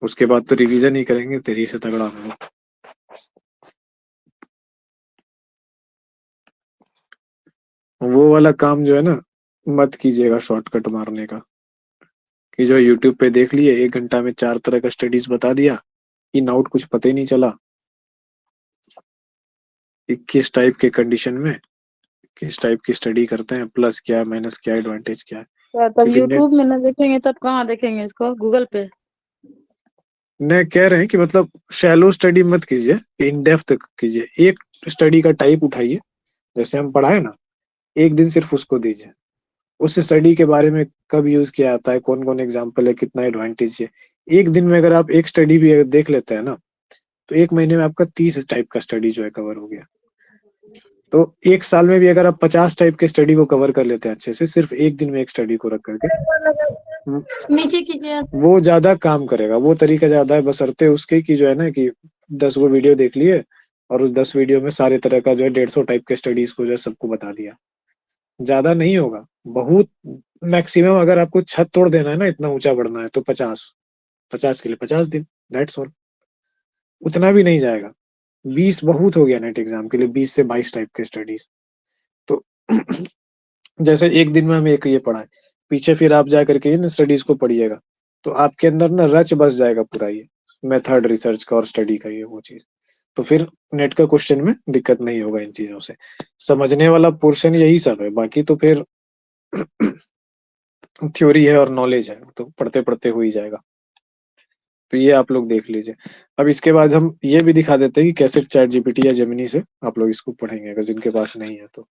उसके बाद तो रिवीजन ही करेंगे तेजी से तगड़ा हम लोग। वो वाला काम जो है ना मत कीजिएगा शॉर्टकट मारने का, कि जो यूट्यूब पे देख लिए 1 घंटा में 4 तरह का स्टडीज बता दिया, इन आउट कुछ पता ही नहीं चला, 21 टाइप के कंडीशन में किस टाइप की स्टडी करते हैं, प्लस क्या है माइनस क्या है एडवांटेज क्या है। सर तब क्योंकि यूट्यूब में ना देखेंगे तब कहाँ देखेंगे इसको, गूगल पे? ने कह रहे हैं कि मतलब शैलो स्टडी मत कीजिए, इन डेप्थ कीजिए। एक स्टडी का टाइप उठाइए, जैसे हम पढ़ाए ना, एक दिन सिर्फ उसको दीजिए, उस स्टडी के बारे में कब यूज किया जाता है, कौन कौन एग्जाम्पल है, कितना एडवांटेज है। एक दिन में अगर आप एक स्टडी भी अगर देख लेते हैं ना, तो 1 महीने में आपका 30 टाइप का स्टडी जो है कवर हो गया। तो 1 साल में भी अगर आप 50 टाइप के स्टडी को कवर कर लेते हैं अच्छे से, सिर्फ एक दिन में एक स्टडी को रख करके, नीचे कीजिए। वो ज्यादा काम करेगा, वो तरीका ज्यादा है, बशर्ते उसके की जो है ना कि 10 गो वीडियो देख लिए और उस 10 वीडियो में सारे तरह का जो है 150 टाइप के स्टडीज को जो है सबको बता दिया। ज्यादा नहीं होगा, बहुत मैक्सिमम अगर आपको छत तोड़ देना है ना, इतना ऊंचा बढ़ना है तो 50 के लिए 50 दिन, दैट्स ऑल। उतना भी नहीं जाएगा, 20 बहुत हो गया नेट एग्जाम के लिए, 20 से 22 टाइप के स्टडीज। तो जैसे एक दिन में हम एक ये पढ़ाए, पीछे फिर आप जा करके इन स्टडीज को पढ़िएगा, तो आपके अंदर ना रच बस जाएगा पूरा ये मेथड रिसर्च का और स्टडी का, ये वो चीज। तो फिर नेट का क्वेश्चन में दिक्कत नहीं होगा इन चीजों से। समझने वाला पोर्शन यही सब है, बाकी तो फिर थ्योरी है और नॉलेज है, तो पढ़ते पढ़ते हो ही जाएगा। तो ये आप लोग देख लीजिए। अब इसके बाद हम ये भी दिखा देते हैं कि कैसे चैट जीपीटी या जेमिनी से आप लोग इसको पढ़ेंगे, अगर जिनके पास नहीं है तो।